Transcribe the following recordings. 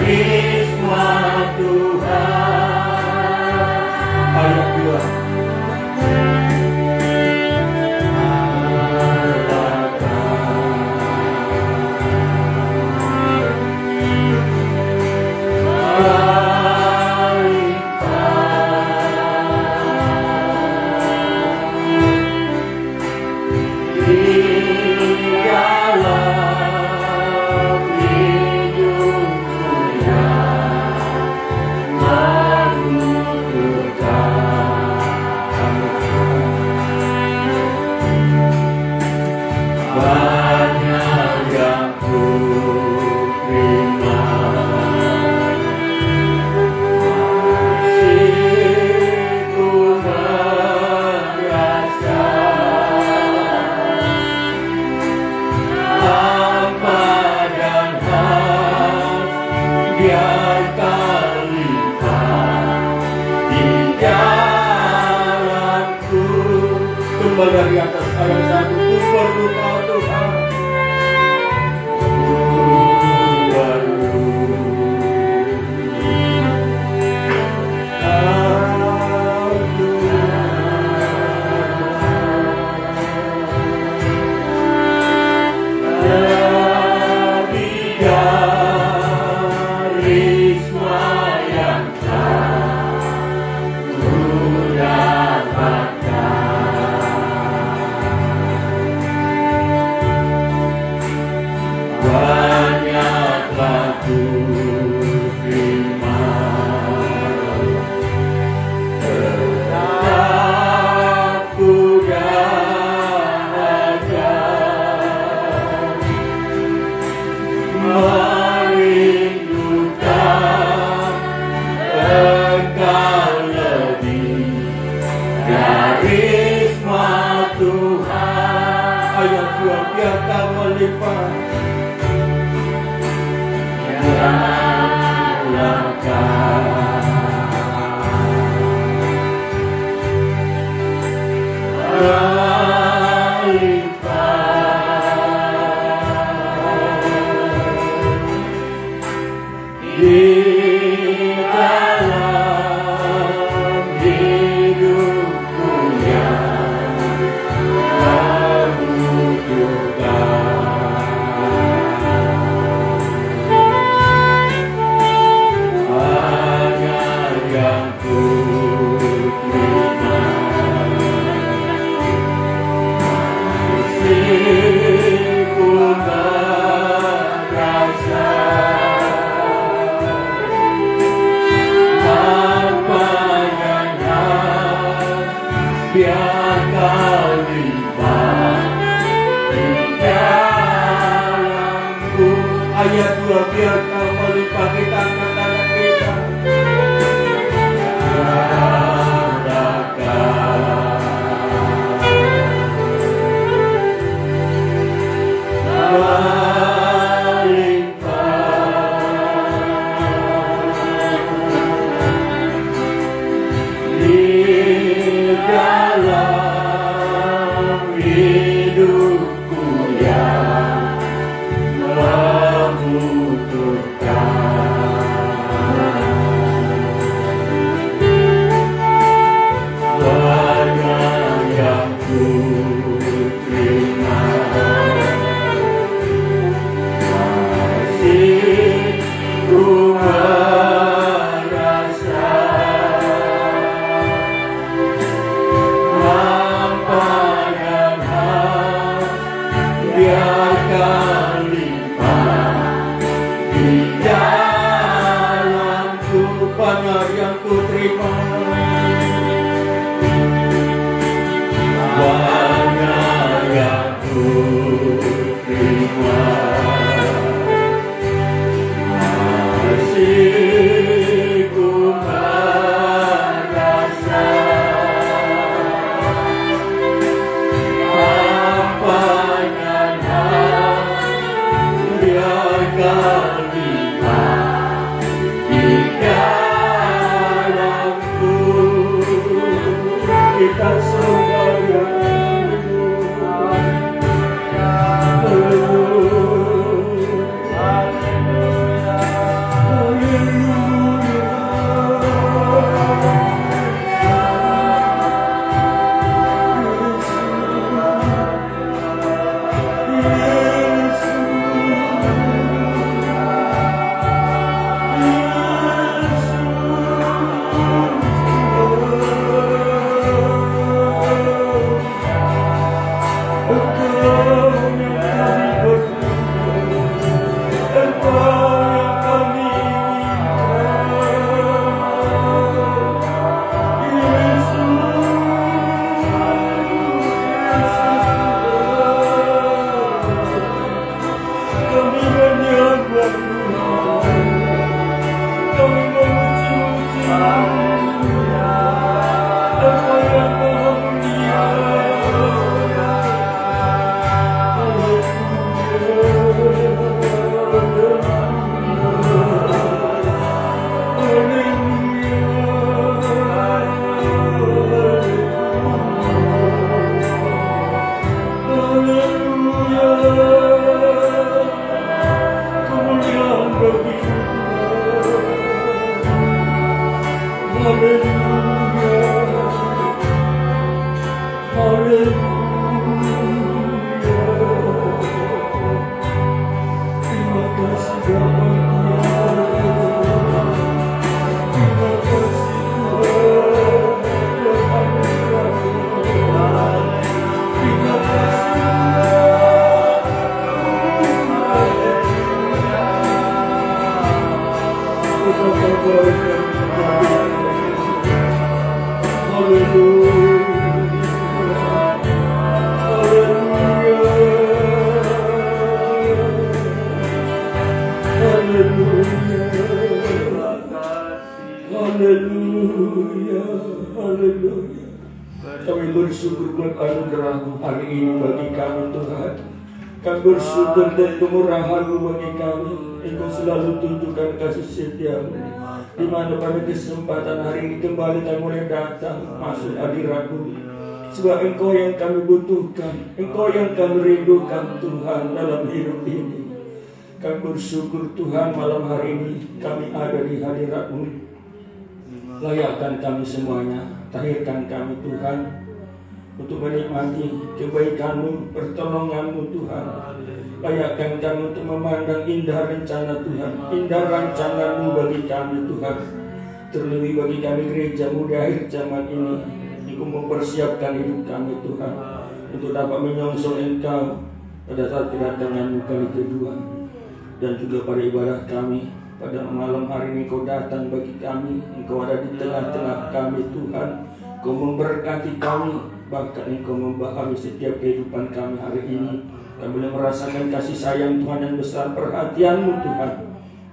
Risma Tuhan. Ayat 2. Dari atas ayat 1, ku perlu Kau Tuhan, ku perlu Kau Tuhan. Dari risma yang telah ku dapatkan, banyaklah ku terima, tetap ku dahaga, merindukan Engkau lebih dari risma Tuhan. Ayat 2, biar Kau melimpah, di dalam hidupku yang Kau butuhkan, banyak yang ku terima, mestiku merasa biar Kau limpah di dalamku. Ayat 2, biar Kau melimpah di tangan-tangan kita. Dalam hidupku yang membutuhkan, banyak yang ku terima, masih ku merasa biarkan limpah di dalamku, banyak yang ku terima, banyak yang ku terima, masih ku merasa kita semuanya haleluya, haleluya. Kami bersyukur buat anugerah-Mu hari ini bagi kami Tuhan. Kami bersyukur dan kemurahan-Mu bagi kami. Engkau selalu tunjukkan kasih setia-Mu. Di mana pada kesempatan hari ini kembali kami boleh datang masuk hadirat-Mu. Sebab Engkau yang kami butuhkan, Engkau yang kami rindukan Tuhan dalam hidup ini. Kami bersyukur Tuhan malam hari ini kami ada di hadirat-Mu. Layakkan kami semuanya, tahirkan kami Tuhan untuk menikmati kebaikan-Mu, pertolongan-Mu Tuhan. Layakkan kami untuk memandang indah rencana Tuhan, indah rancangan-Mu bagi kami Tuhan. Terlebih bagi kami gereja-Mu di akhir zaman ini, Engkau mempersiapkan hidup kami Tuhan untuk dapat menyongsong Engkau pada saat kedatangan-Mu kali kedua. Dan juga pada ibadah kami pada malam hari ini Kau datang bagi kami, Engkau ada di tengah-tengah kami Tuhan. Kau memberkati kami, bahkan Engkau membaharui setiap kehidupan kami hari ini. Kami boleh merasakan kasih sayang Tuhan yang besar, perhatian-Mu Tuhan.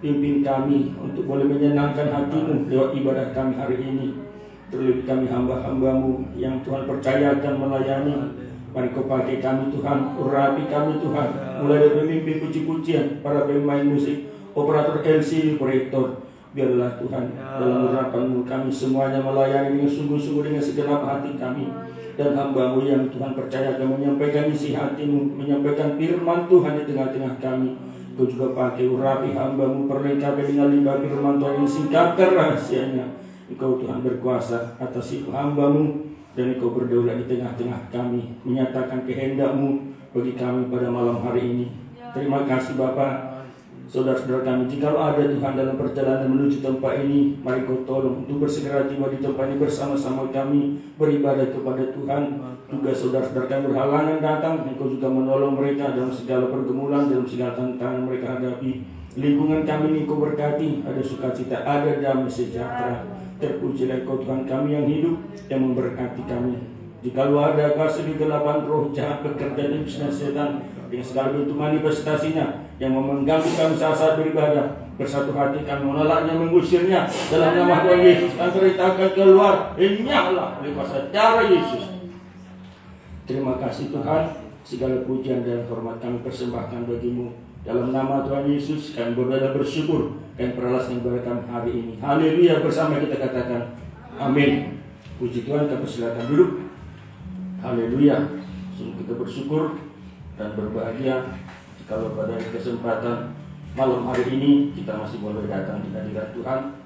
Pimpin kami untuk boleh menyenangkan hati-Mu lewat ibadah kami hari ini. Terlebih kami hamba-hamba-Mu yang Tuhan percayakan melayani. Mari Kau pakai kami Tuhan, urapi kami Tuhan. Mulai dari pemimpin puji-pujian, para pemain musik, operator LC, proyektor. Biarlah Tuhan dalam urapan-Mu kami semuanya melayani dengan sungguh-sungguh dengan segenap hati kami. Dan hamba-Mu yang Tuhan percayakan menyampaikan isi hati-Mu, menyampaikan firman Tuhan di tengah-tengah kami. Kau juga pakai urapi hamba-Mu, perlengkapi dengan limbah firman Tuhan yang singkapkan rahasianya. Engkau Tuhan berkuasa atas hidup hamba-Mu, dan Engkau berdaulat di tengah-tengah kami, menyatakan kehendak-Mu bagi kami pada malam hari ini. Terima kasih Bapa. Saudara-saudara kami, jika ada Tuhan dalam perjalanan menuju tempat ini, mari Kau tolong untuk bersegera tiba di tempat ini bersama-sama kami beribadah kepada Tuhan. Juga saudara-saudara kami berhalangan datang, Engkau juga menolong mereka dalam segala pergumulan, dalam segala tantangan mereka hadapi. Lingkungan kami ini Kau berkati, ada sukacita, ada damai sejahtera. Terpujilah Kau Tuhan kami yang hidup, yang memberkati kami. Jikalau ada kegelapan roh jahat bekerja di bisnis setan dengan segala bentuk manifestasinya yang mengganggu kami saat beribadah, bersatu hati kami menolaknya, mengusirnya dalam nama Tuhan Yesus. Kami perintahkan keluar, enyahlah oleh kuasa darah Yesus. Terima kasih Tuhan, segala pujian dan hormat kami persembahkan bagi-Mu. Dalam nama Tuhan Yesus kami bersyukur dan peralasan ibadah kami hari ini. Haleluya, bersama kita katakan amin. Puji Tuhan, kita persilakan duduk. Haleluya. Sungguh kita bersyukur dan berbahagia kalau pada kesempatan malam hari ini kita masih boleh datang di hadirat Tuhan.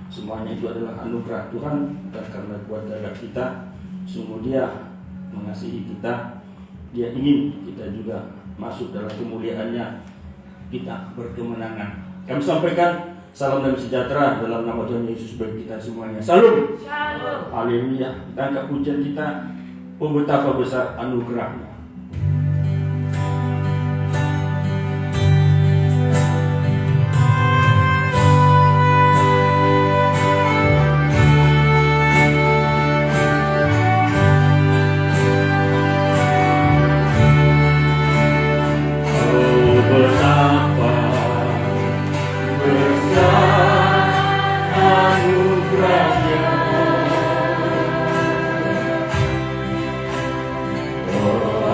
Semuanya itu adalah anugerah Tuhan, dan karena kuat daya kita, sungguh Dia mengasihi kita. Dia ingin kita juga masuk dalam kemuliaan-Nya, kita berkemenangan. Kami sampaikan salam dan sejahtera dalam nama Tuhan Yesus bagi kita semuanya. Salam. Haleluya. Kita angkat pujian kita. Oh, betapa besar anugerah-Nya. Oh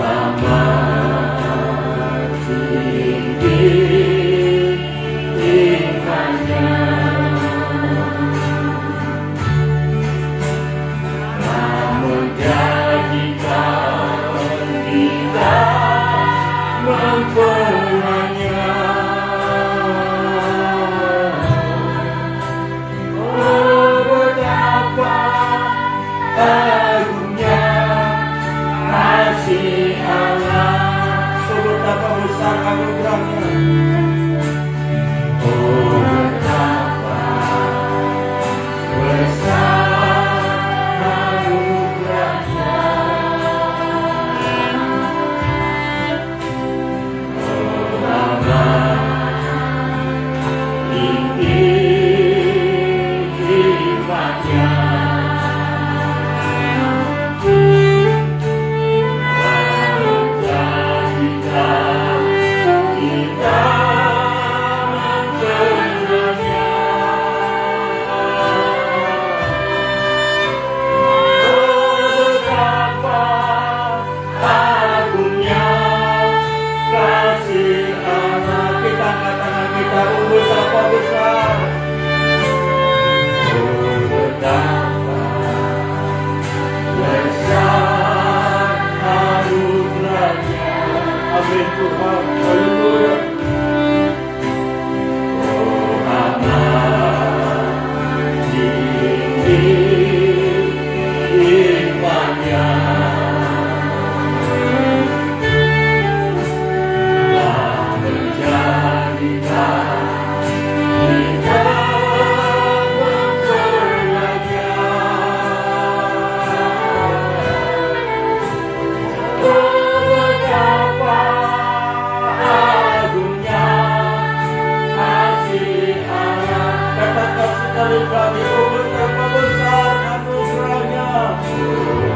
sekali lagi, oh betapa besar anugerahnya.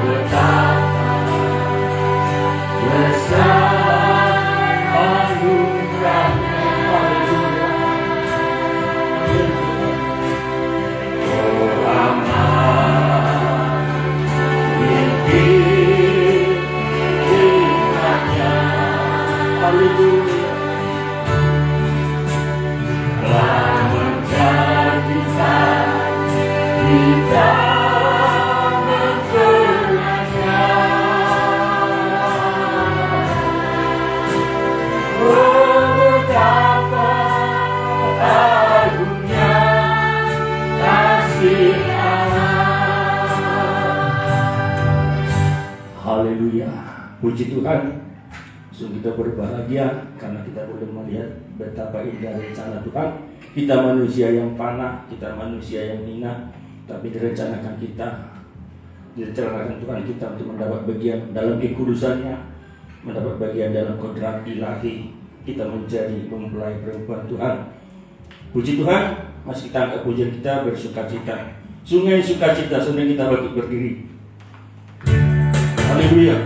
Betapa besar anugerahnya. Oh amat tinggi hikmatnya. Haleluya. Telah menjadikan kita mencerahnya. Oh betapa agungnya kasih Allah. Haleluya. Puji Tuhan. Sungguh kita berbahagia karena kita boleh melihat betapa indah rencana Tuhan. Kita manusia yang fana, kita manusia yang hina, tapi direncanakan Tuhan kita untuk mendapat bagian dalam kekudusannya, mendapat bagian dalam kodrat ilahi. Kita menjadi mempelai perempuan Tuhan. Puji Tuhan, masih kita angkat pujian kita bersukacita. Sungai sukacita, sungai kita bagi berdiri. Haleluya.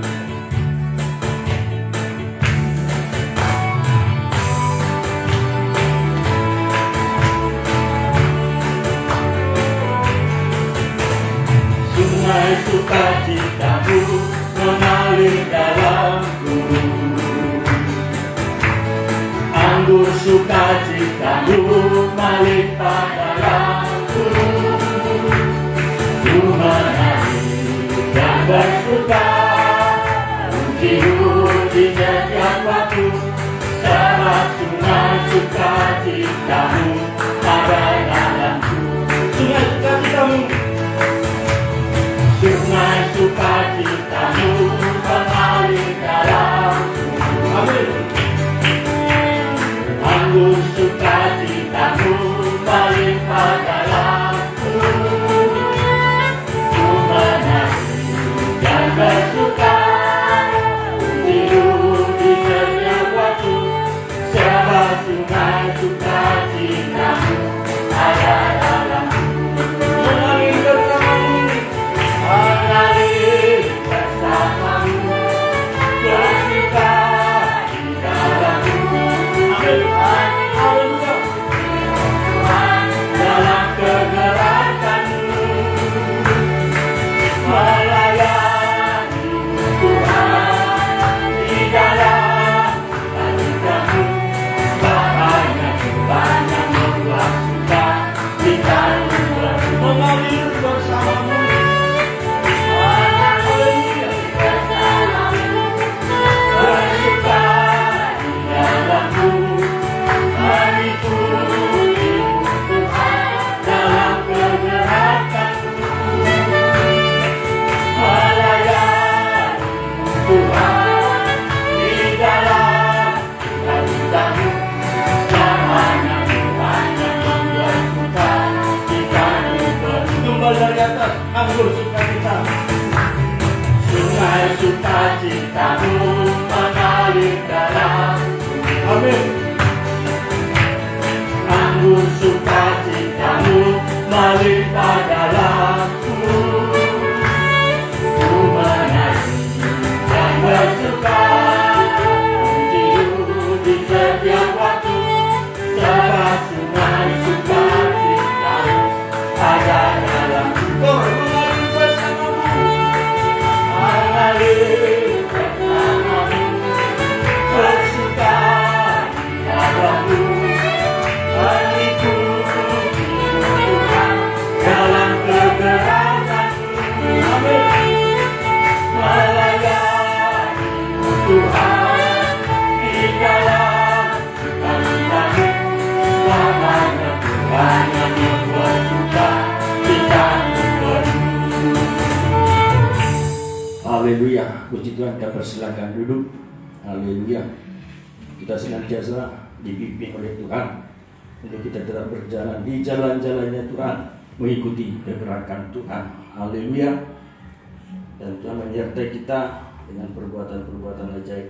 Sungai sukacitamu mengalir dalamku, anggur sukacitamu melimpah dalamku. Ku menari dan bersuka, puji-puji setiap waktu, sebab sungai sukacitamu ada dalamku. Sungai sukacitamu, sungai sukacitamu mengalir dalamku. Amin. Anggur sukacitamu melimpah dalamku. Ku menari dan bersuka, tidur di setiap waktu, sebab sungai sukacitamu ada dalamku. Mengalir bersamamu, mengalir bersamamu, bersuka di dalamku. Haleluya. Dalam kegerakanmu melayani Tuhan, di dalam hatimu banyak membuat suka kita mengalir bersamamu. Haleluya. Bersuka di dalammu, mengikuti Tuhan dalam kegerakanmu, melayani Tuhan di dalam hatimu. Banyak membuat suka kita tumbal dari atas anggur sukacita. Sungai sukacitamu mengalir dalamku. Amin. Anggur sukacitamu melimpah dalamku. Ku menari dan bersuka, puji-puji setiap waktu, sebab sungai sukacitamu ada dalamku. Mengalir bersamamu, mengalir bersamamu, bersuka di dalammu, mengikuti Tuhan dalam kegerakanmu. Amin. Melayani Tuhan di dalam hatimu, banyak membuat suka kita penuh. Haleluya. Puji Tuhan, kita persilakan duduk. Haleluya. Kita senantiasa dipimpin oleh Tuhan untuk kita tetap berjalan di jalan-jalannya Tuhan, mengikuti pergerakan Tuhan. Haleluya. Dan Tuhan menyertai kita dengan perbuatan-perbuatan ajaib.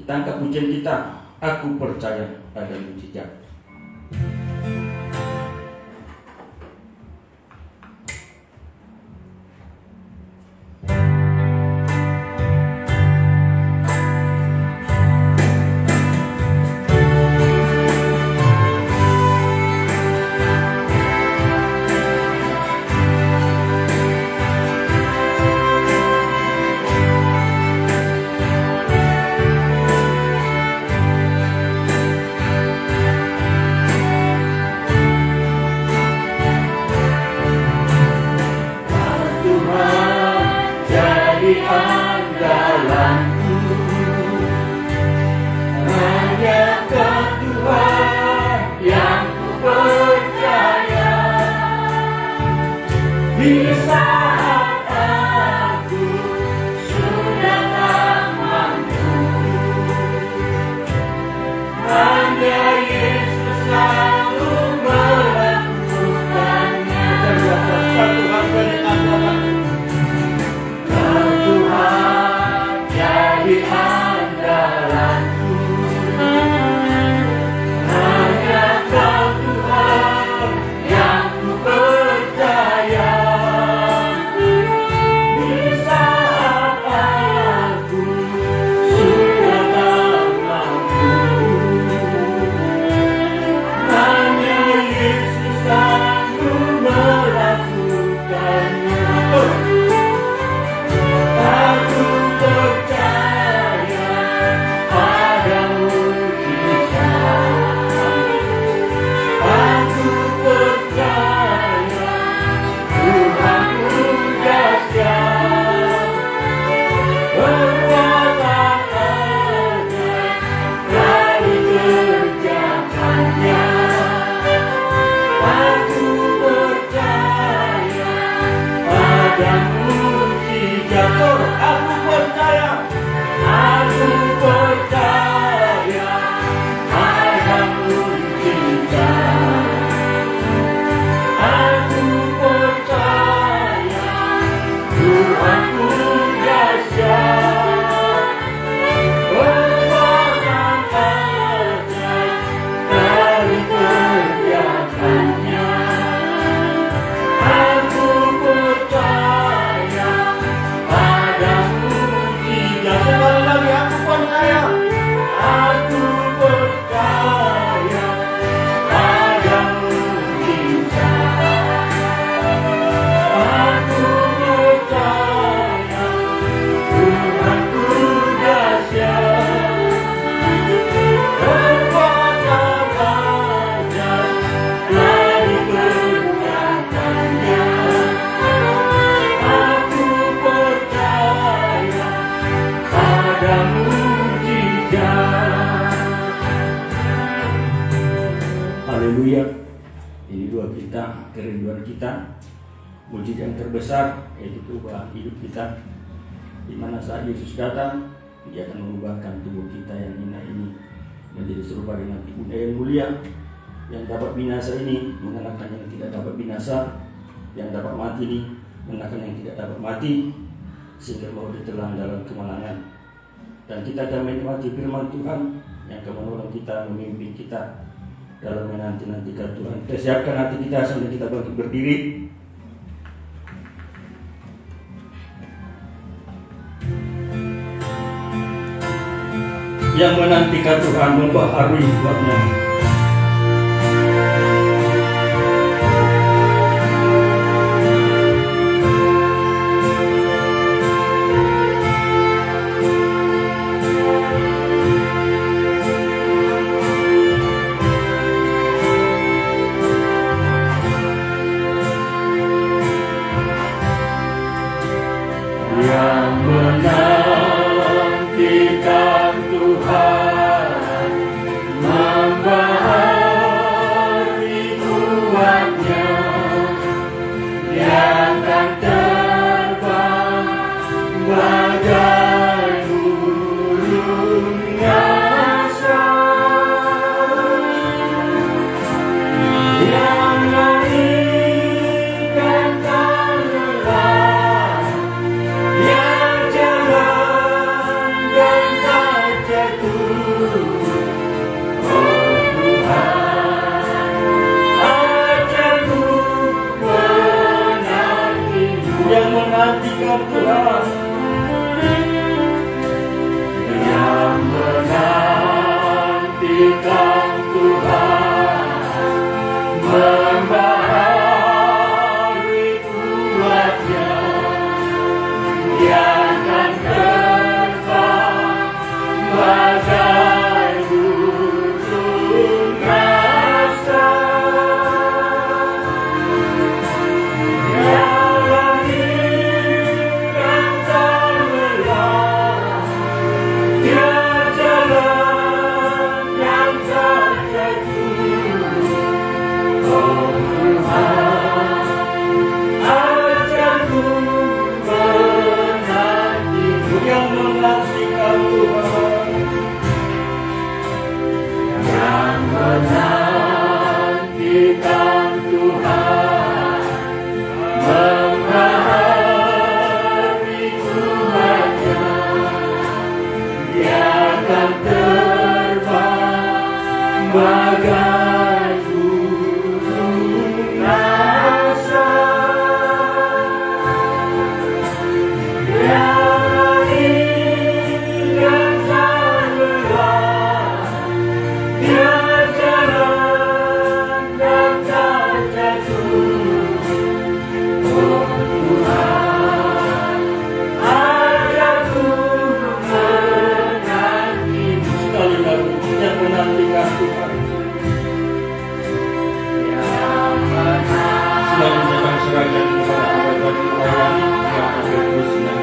Kita angkat pujian kita, aku percaya pada mujizat. Haleluya. Ini doa kita, kerinduan kita, mujizat yang terbesar yaitu perubahan hidup kita. Di mana saat Yesus datang, Dia akan mengubahkan tubuh kita yang hina ini menjadi serupa dengan tubuh yang mulia, yang dapat binasa ini mengalahkan yang tidak dapat binasa, yang dapat mati ini mengalahkan yang tidak dapat mati, sehingga mau ditelan dalam kemenangan. Dan kita akan menikmati firman Tuhan yang akan menolong kita, memimpin kita dalam menanti-nantikan Tuhan. Kita siapkan hati kita sambil kita bangkit berdiri. Yang menantikan Tuhan membaharui hidupnya. Menantikan Tuhan membaharui kerajaan kepada abad bagi melayani yang akan bersinar.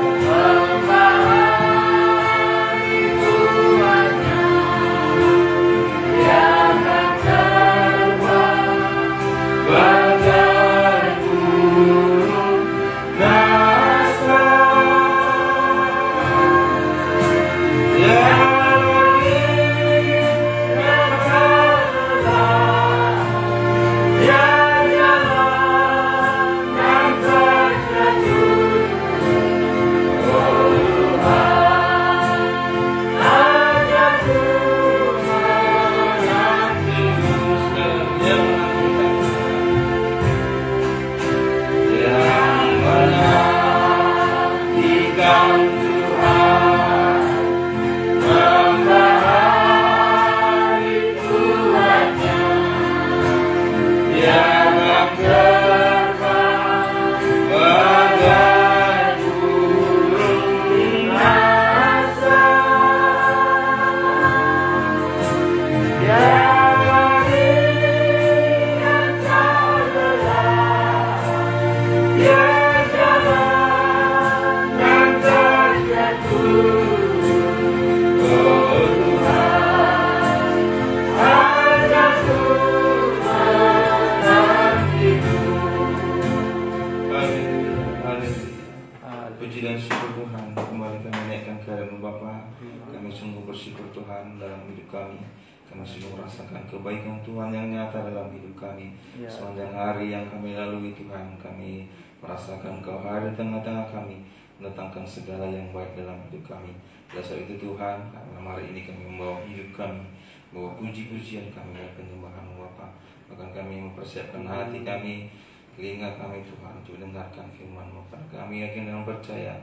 Puji dan syukur Tuhan, kembali kami naikkan kehadirat Bapa. Kami sungguh bersyukur Tuhan dalam hidup kami. Kami sungguh merasakan kebaikan Tuhan yang nyata dalam hidup kami. Sepanjang hari yang kami lalui Tuhan, kami merasakan Kau hadir di tengah-tengah kami, mendatangkan segala yang baik dalam hidup kami. Dasar itu Tuhan, malam hari ini kami membawa hidup kami, membawa puji-pujian kami dan penyembahan Bapa. Bahkan kami mempersiapkan hati kami, telinga kami Tuhan untuk mendengarkan firman-Mu. Karena kami yakin dan percaya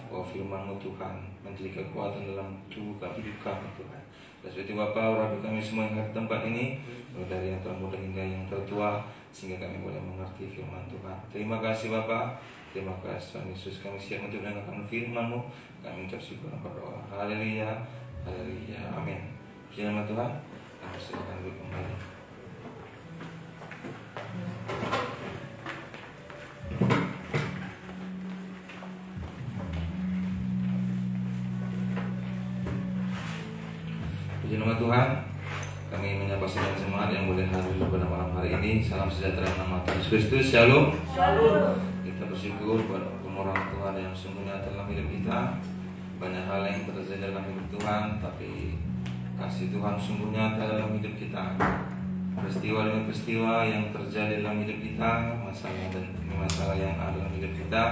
bahwa firman-Mu Tuhan menjadi kekuatan dalam tubuh hidup kami Tuhan. Dan seperti Bapa, urapi kami semua yang ada di tempat ini, dari yang termuda hingga yang tertua, sehingga kami boleh mengerti firman Tuhan. Terima kasih Bapa, terima kasih Tuhan Yesus. Kami siap untuk mendengarkan firman-Mu. Kami ucap syukur dan berdoa. Haleluya, haleluya, amin. Puji nama Tuhan. Kami silakan duduk kembali. Puji nama Tuhan. Kami menyapa saudara semua yang boleh hadir pada malam hari ini. Salam sejahtera nama Tuhan Yesus Kristus. Shalom. Shalom. Kita bersyukur pada kemurahan Tuhan yang sungguhnya dalam hidup kita. Banyak hal yang terjadi dalam hidup Tuhan, tapi kasih Tuhan sungguh nyata dalam hidup kita. Peristiwa demi peristiwa yang terjadi dalam hidup kita, masalah dan masalah yang ada dalam hidup kita,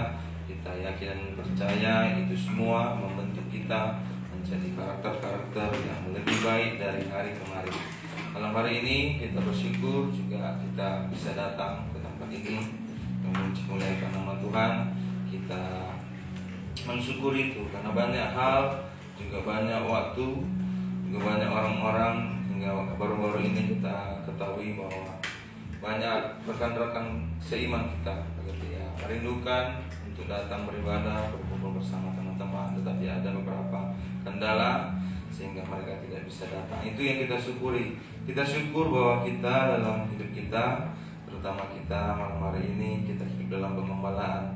kita yakin dan percaya itu semua membentuk kita menjadi karakter-karakter yang lebih baik dari hari kemarin. Malam hari ini kita bersyukur juga kita bisa datang ke tempat ini memuliakan nama Tuhan. Kita mensyukuri itu karena banyak hal, juga banyak waktu, juga banyak orang-orang. Hingga baru-baru ini kita ketahui bahwa banyak rekan-rekan seiman kita begitu ya, merindukan untuk datang beribadah, berkumpul bersama teman-teman, tetapi ada beberapa kendala sehingga mereka tidak bisa datang. Itu yang kita syukuri. Kita syukur bahwa kita dalam hidup kita, terutama kita malam hari ini, kita hidup dalam pengembalaan.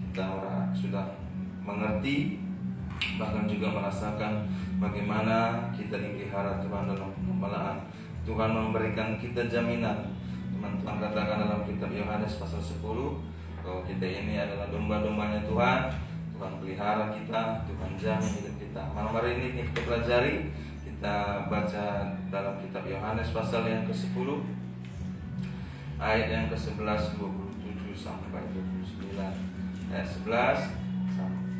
Kita sudah mengerti, bahkan juga merasakan bagaimana kita dipelihara Tuhan dalam pengembalaan. Tuhan memberikan kita jaminan. Teman-teman katakan dalam kitab Yohanes pasal 10 bahwa kita ini adalah domba-dombanya Tuhan. Tuhan pelihara kita, Tuhan jamin hidup kita. Malam hari ini kita pelajari, kita baca dalam kitab Yohanes pasal yang ke-10 ayat yang ke-11, 27 sampai 29. Ayat 11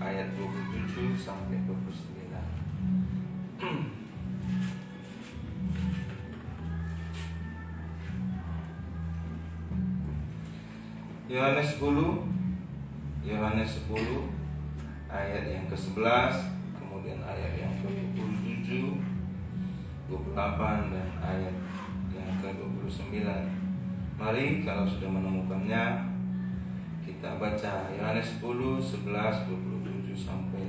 ayat 27 sampai 29. Yohanes 10 ayat yang ke-11, kemudian ayat yang ke-27, 28 dan ayat yang ke-29. Mari kalau sudah menemukannya kita baca Yohanes 10, 11, 27 sampai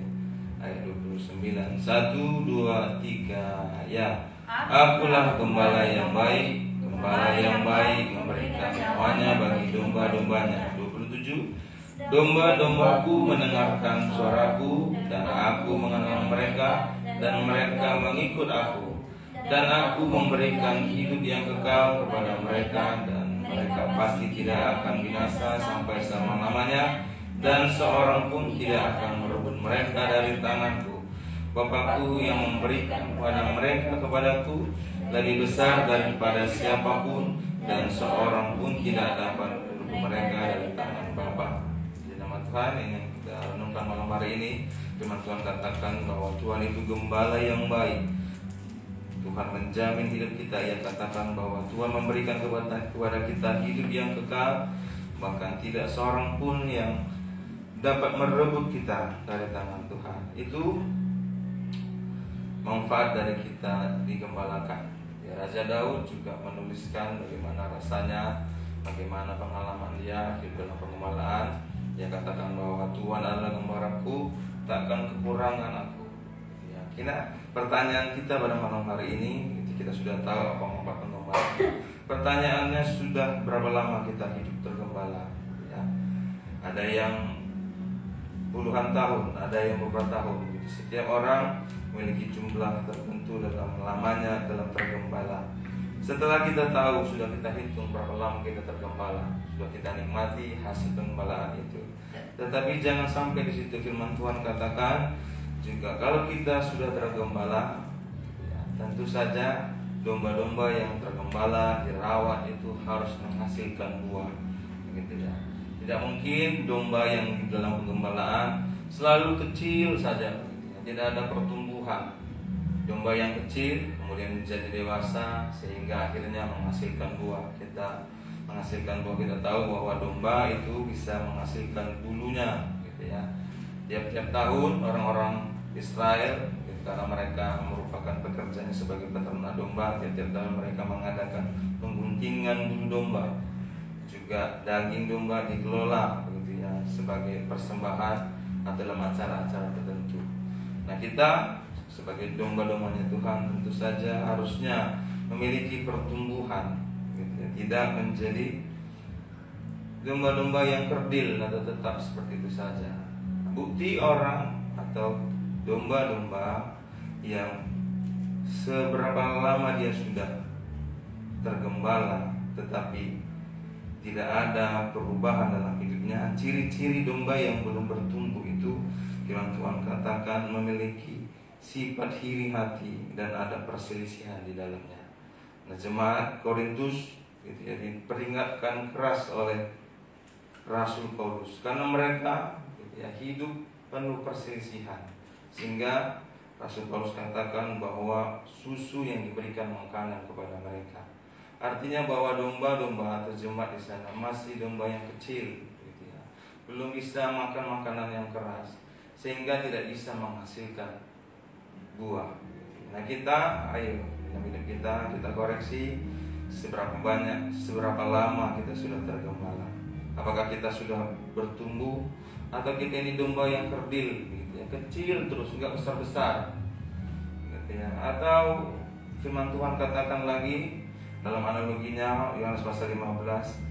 ayat 29. 1, 2, 3 ya. Akulah gembala yang baik. Gembala yang baik memberikan nyawanya bagi domba-dombanya. 2, 27. Domba-dombaku mendengarkan suaraku, dan aku mengenal mereka, dan mereka mengikut aku. Dan aku memberikan hidup yang kekal kepada mereka, dan mereka pasti tidak akan binasa sampai selama-lamanya, dan seorang pun tidak akan merebut mereka dari tanganku. Bapakku yang memberikan kepada mereka kepadaku lebih besar daripada siapapun, dan seorang pun tidak dapat merebut mereka dari tangan Bapa. Tuhan, ini yang kita renungkan malam hari ini. Firman Tuhan katakan bahwa Tuhan itu gembala yang baik. Tuhan menjamin hidup kita. Ia katakan bahwa Tuhan memberikan kepada kita hidup yang kekal, bahkan tidak seorang pun yang dapat merebut kita dari tangan Tuhan. Itu manfaat dari kita digembalakan. Ya, Raja Daud juga menuliskan bagaimana rasanya, bagaimana pengalaman dia hidup dalam penggembalaan. Dia katakan bahwa Tuhan adalah gembalaku, takkan kekurangan aku. Ya, kira pertanyaan kita pada malam hari ini, kita sudah tahu apa manfaat penggembala. Pertanyaannya, sudah berapa lama kita hidup tergembala? Ya, ada yang puluhan tahun, ada yang beberapa tahun. Setiap orang memiliki jumlah tertentu dalam lamanya dalam tergembala. Setelah kita tahu, sudah kita hitung berapa lama kita tergembala, sudah kita nikmati hasil penggembalaan itu. Tetapi jangan sampai di situ. Firman Tuhan katakan juga kalau kita sudah tergembala, ya, tentu saja domba-domba yang tergembala dirawat itu harus menghasilkan buah, begitu ya. Tidak mungkin domba yang di dalam penggembalaan selalu kecil saja, begitu ya. Tidak ada pertumbuhan. Domba yang kecil kemudian menjadi dewasa sehingga akhirnya menghasilkan buah. Kita menghasilkan buah, kita tahu bahwa domba itu bisa menghasilkan bulunya, gitu ya. Tiap-tiap tahun orang-orang Israel, gitu, karena mereka merupakan pekerjaannya sebagai peternak domba, tiap-tiap tahun mereka mengadakan pengguntingan bulu domba. Juga daging domba dikelola, begitu ya, sebagai persembahan atau dalam acara-acara tertentu. Nah, kita sebagai domba-dombanya Tuhan tentu saja harusnya memiliki pertumbuhan, gitu ya. Tidak menjadi domba-domba yang kerdil atau tetap seperti itu saja. Bukti orang atau domba-domba yang seberapa lama dia sudah tergembala tetapi tidak ada perubahan dalam hidupnya. Ciri-ciri domba yang belum bertumbuh itu, firman Tuhan katakan memiliki sifat iri hati dan ada perselisihan di dalamnya. Nah, jemaat Korintus, gitu ya, diperingatkan keras oleh Rasul Paulus karena mereka, gitu ya, hidup penuh perselisihan, sehingga Rasul Paulus katakan bahwa susu yang diberikan makanan kepada mereka. Artinya bahwa domba-domba atau jemaat di sana masih domba yang kecil, gitu ya, belum bisa makan makanan yang keras, sehingga tidak bisa menghasilkan buah. Nah, kita ayo dalam hidup kita koreksi seberapa banyak, seberapa lama kita sudah tergembala. Apakah kita sudah bertumbuh atau kita ini domba yang kerdil, gitu ya, kecil terus, enggak besar-besar, gitu ya. Atau firman Tuhan katakan lagi dalam analoginya Yohanes pasal 15,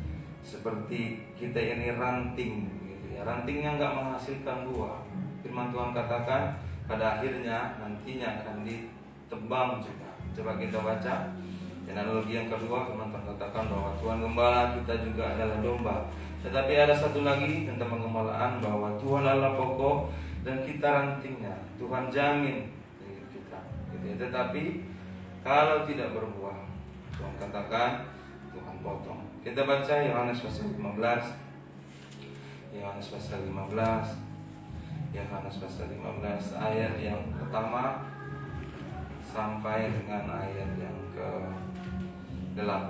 seperti kita ini ranting, gitu ya. Rantingnya enggak menghasilkan buah. Firman Tuhan katakan pada akhirnya nantinya akan ditebang juga. Coba kita baca dan analogi yang kedua, firman Tuhan katakan bahwa Tuhan gembala, kita juga adalah domba. Tetapi ada satu lagi tentang penggembalaan, bahwa Tuhan adalah pokok dan kita rantingnya. Tuhan jamin kita, gitu ya. Tetapi kalau tidak berbuah, Tuhan katakan Tuhan potong. Kita baca Yohanes pasal 15. Yohanes pasal 15. Yohanes pasal 15 ayat yang pertama sampai dengan ayat yang ke-8.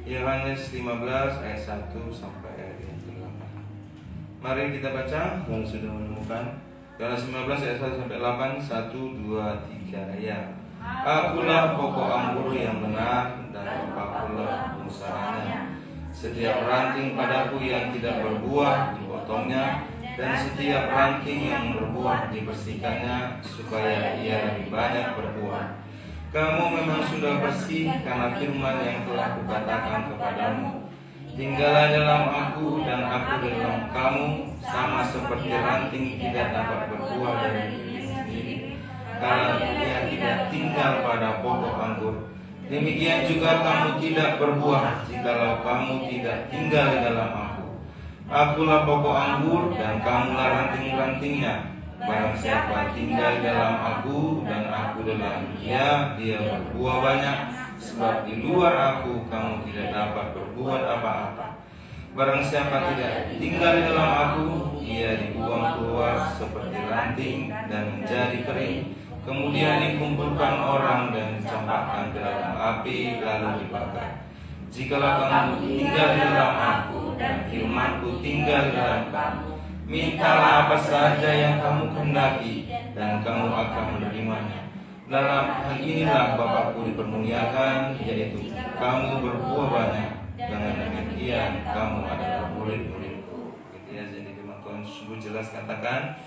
Yohanes 15 ayat 1 sampai ayat yang ke-8. Mari kita baca kalau sudah menemukan. Yohanes 15 ayat 1 sampai 8. 1, 2, 3 ya. Akulah pokok anggur yang benar dan Bapakulah pengusahanya. Setiap ranting padaku yang tidak berbuah dipotongnya, dan setiap ranting yang berbuah dibersihkannya supaya ia lebih banyak berbuah. Kamu memang sudah bersih karena firman yang telah kukatakan kepadamu. Tinggallah dalam aku dan aku dalam kamu, sama seperti ranting tidak dapat berbuah dari diri sendiri kalau ia tidak tinggal pada pokok anggur. Demikian juga kamu tidak berbuah jikalau kamu tidak tinggal di dalam aku. Akulah pokok anggur dan kamulah ranting-rantingnya. Barang siapa tinggal di dalam aku dan aku dalam dia berbuah banyak. Sebab di luar aku kamu tidak dapat berbuat apa-apa. Barang siapa tidak tinggal di dalam aku, ia dibuang keluar seperti ranting dan menjadi kering. Kemudian dikumpulkan orang dan dicampakkan ke dalam api lalu dibakar. Jikalau kamu tinggal di dalam aku dan firmanku tinggal di dalam kamu, mintalah apa saja yang kamu kehendaki dan kamu akan menerimanya. Dalam hal inilah Bapakku dipermuliakan, yaitu kamu berbuah banyak. Dengan demikian kamu adalah murid-muridku. Gitu ya, jadi firman Tuhan sungguh jelas katakan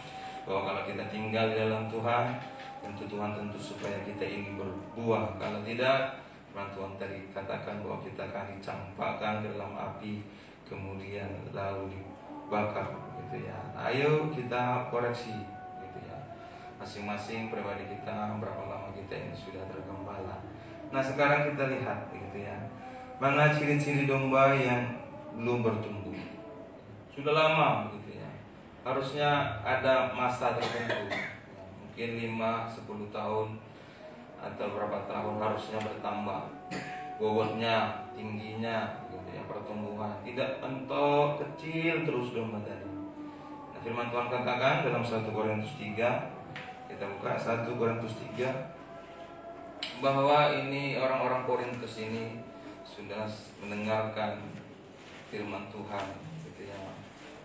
bahwa kalau kita tinggal di dalam Tuhan, tentu Tuhan tentu supaya kita ini berbuah. Kalau tidak, firman Tuhan tadi katakan bahwa kita akan dicampakkan ke dalam api, kemudian lalu dibakar. Gitu ya. Ayo kita koreksi. Gitu ya. Masing-masing pribadi kita, berapa lama kita ini sudah tergembala. Nah sekarang kita lihat, gitu ya, mana ciri-ciri domba yang belum bertumbuh. Sudah lama, gitu ya. Harusnya ada masa tertentu, mungkin 5-10 tahun atau berapa tahun harusnya bertambah bobotnya, tingginya, gitu ya, pertumbuhan. Tidak mentok kecil terus domba tadi. Nah, firman Tuhan katakan dalam 1 Korintus 3, kita buka 1 Korintus 3, bahwa ini orang-orang Korintus ini sudah mendengarkan firman Tuhan, gitu ya.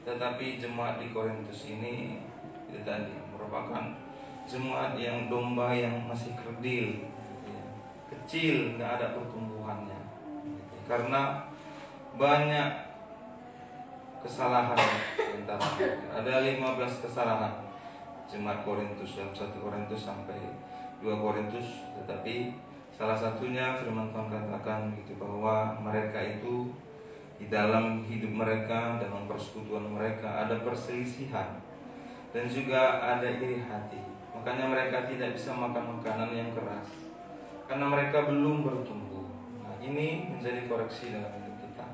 Tetapi jemaat di Korintus ini itu tadi merupakan jemaat yang domba yang masih kerdil, gitu ya. Kecil, nggak ada pertumbuhannya, gitu ya. Karena banyak kesalahan antara ada 15 kesalahan jemaat Korintus dalam 1 Korintus sampai 2 Korintus, tetapi salah satunya firman Tuhan katakan gitu bahwa mereka itu di dalam hidup mereka, dalam persekutuan mereka ada perselisihan dan juga ada iri hati. Makanya mereka tidak bisa makan makanan yang keras karena mereka belum bertumbuh. Nah, ini menjadi koreksi dalam hidup kita.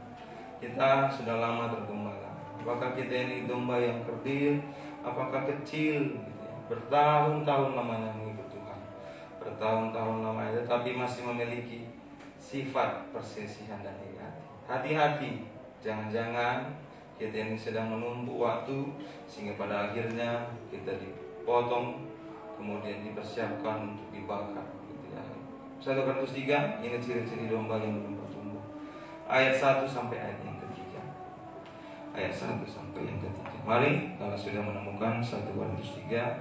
Kita sudah lama tergembala. Apakah kita ini domba yang kerdil, apakah kecil, gitu ya, bertahun-tahun lamanya mengikut Tuhan, bertahun-tahun lamanya, tetapi masih memiliki sifat perselisihan dan iri hati. Hati-hati, jangan-jangan kita ini sedang menumpuk waktu sehingga pada akhirnya kita dipotong, kemudian dipersiapkan untuk dibakar, gitu ya. 1 Korintus 3, ini ciri-ciri domba yang belum bertumbuh. Ayat 1 sampai ayat yang ketiga. Ayat 1 sampai yang ketiga. Mari kalau sudah menemukan 1 Korintus 3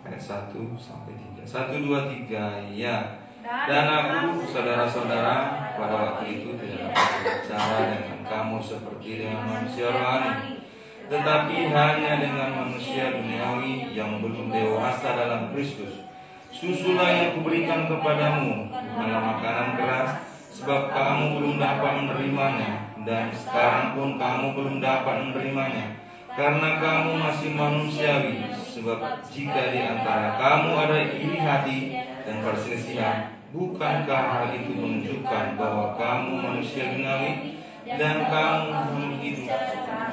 ayat 1 sampai 3. 1, 2, 3. Ya. Dan aku, saudara-saudara, pada waktu itu tidak dapat berbicara dengan kamu seperti dengan manusia rohani, tetapi hanya dengan manusia duniawi yang belum dewasa dalam Kristus. Susulah yang kuberikan kepadamu, bukanlah makanan keras, sebab kamu belum dapat menerimanya, dan sekarang pun kamu belum dapat menerimanya, karena kamu masih manusiawi. Sebab jika di antara kamu ada iri hati dan perselisihan, bukankah hal itu menunjukkan bahwa kamu manusia duniawi dan kamu hidup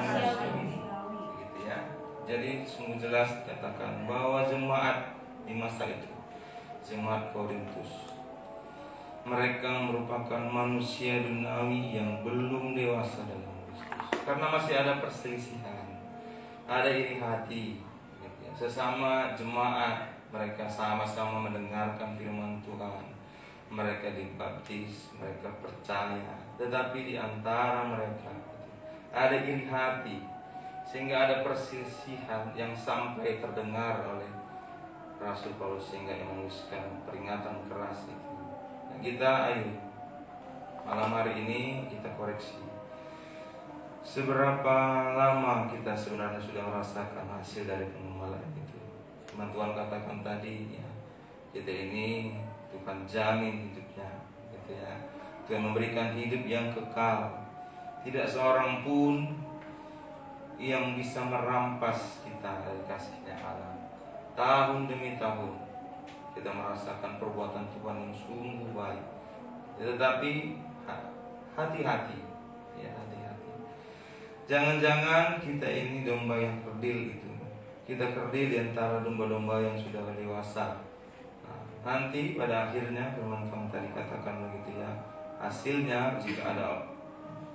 manusiawi? Gitu ya. Jadi sungguh jelas dikatakan bahwa jemaat di masa itu, jemaat Korintus, mereka merupakan manusia duniawi yang belum dewasa dalam Kristus, karena masih ada perselisihan, ada iri hati, gitu ya. Sesama jemaat mereka sama-sama mendengarkan firman Tuhan, mereka dibaptis, mereka percaya, tetapi di antara mereka ada iri hati, sehingga ada perselisihan yang sampai terdengar oleh Rasul Paulus sehingga menuliskan peringatan keras itu. Nah, kita ayo malam hari ini kita koreksi. Seberapa lama kita sebenarnya sudah merasakan hasil dari penggembalaan itu? Firman Tuhan katakan tadi, ya, kita ini Tuhan jamin hidupnya, gitu ya. Tuhan memberikan hidup yang kekal. Tidak seorang pun yang bisa merampas kita dari kasih-Nya Allah. Tahun demi tahun kita merasakan perbuatan Tuhan yang sungguh baik. Tetapi hati-hati, ya hati-hati. Jangan-jangan kita ini domba yang kerdil itu. Kita kerdil di antara domba-domba yang sudah dewasa. Nah, nanti pada akhirnya firman Tuhan tadi katakan begitu ya. Hasilnya jika ada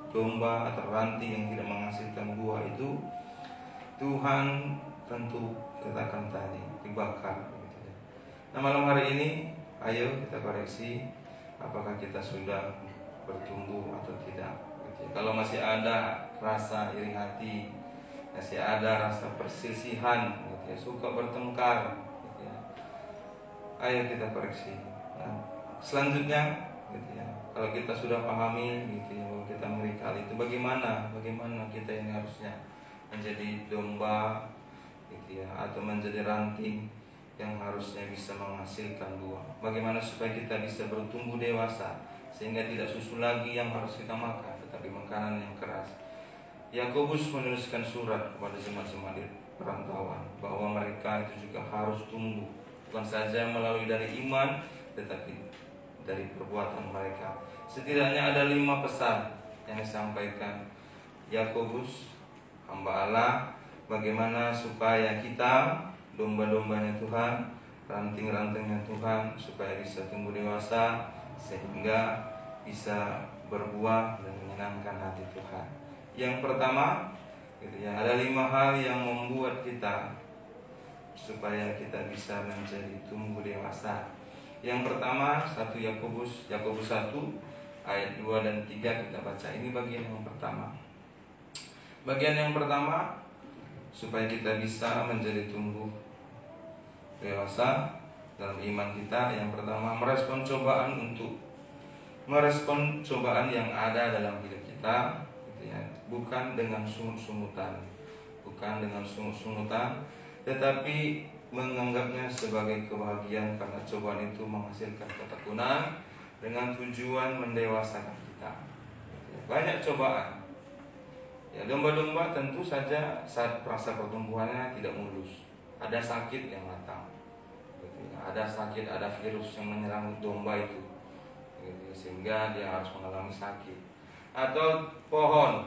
domba atau ranting yang tidak menghasilkan buah itu, Tuhan tentu katakan tadi dibakar. Begitu ya. Nah malam hari ini, ayo kita koreksi apakah kita sudah bertumbuh atau tidak. Gitu ya. Kalau masih ada rasa iri hati, masih ada rasa perselisihan, gitu ya, suka bertengkar, gitu ya, ayo kita koreksi. Nah, selanjutnya, gitu ya, kalau kita sudah pahami, gitu ya, bahwa kita merikal itu bagaimana kita ini harusnya menjadi domba, gitu ya, atau menjadi ranting yang harusnya bisa menghasilkan buah. Bagaimana supaya kita bisa bertumbuh dewasa sehingga tidak susu lagi yang harus kita makan, tetapi makanan yang keras. Yakobus menuliskan surat kepada jemaat-jemaat di perantauan bahwa mereka itu juga harus tumbuh, bukan saja melalui dari iman, tetapi dari perbuatan mereka. Setidaknya ada 5 pesan yang disampaikan Yakobus, hamba Allah, bagaimana supaya kita domba-dombanya Tuhan, ranting-rantingnya Tuhan, supaya bisa tumbuh dewasa sehingga bisa berbuah dan menyenangkan hati Tuhan. Yang pertama, gitu ya, ada 5 hal yang membuat kita supaya kita bisa menjadi tumbuh dewasa. Yang pertama, 1 Yakobus 1 ayat 2 dan 3 kita baca. Ini bagian yang pertama. Bagian yang pertama, supaya kita bisa menjadi tumbuh dewasa dalam iman kita. Yang pertama, merespon cobaan yang ada dalam hidup kita, gitu ya. Bukan dengan sungut-sungutan, tetapi menganggapnya sebagai kebahagiaan karena cobaan itu menghasilkan ketekunan dengan tujuan mendewasakan kita. Banyak cobaan. Ya, domba-domba tentu saja saat proses pertumbuhannya tidak mulus. Ada sakit yang datang. Ada sakit, ada virus yang menyerang domba itu. Sehingga dia harus mengalami sakit. Atau pohon,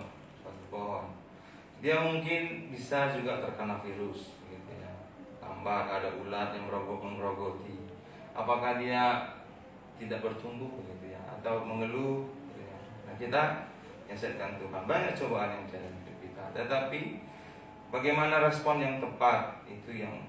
dia mungkin bisa juga terkena virus, gitu ya. Tambah ada ulat yang merogoti. Apakah dia tidak bertumbuh, gitu ya, atau mengeluh, gitu ya. Nah, kita nyasetkan Tuhan. Banyak cobaan yang terjadi di hidup kita, tetapi bagaimana respon yang tepat itu yang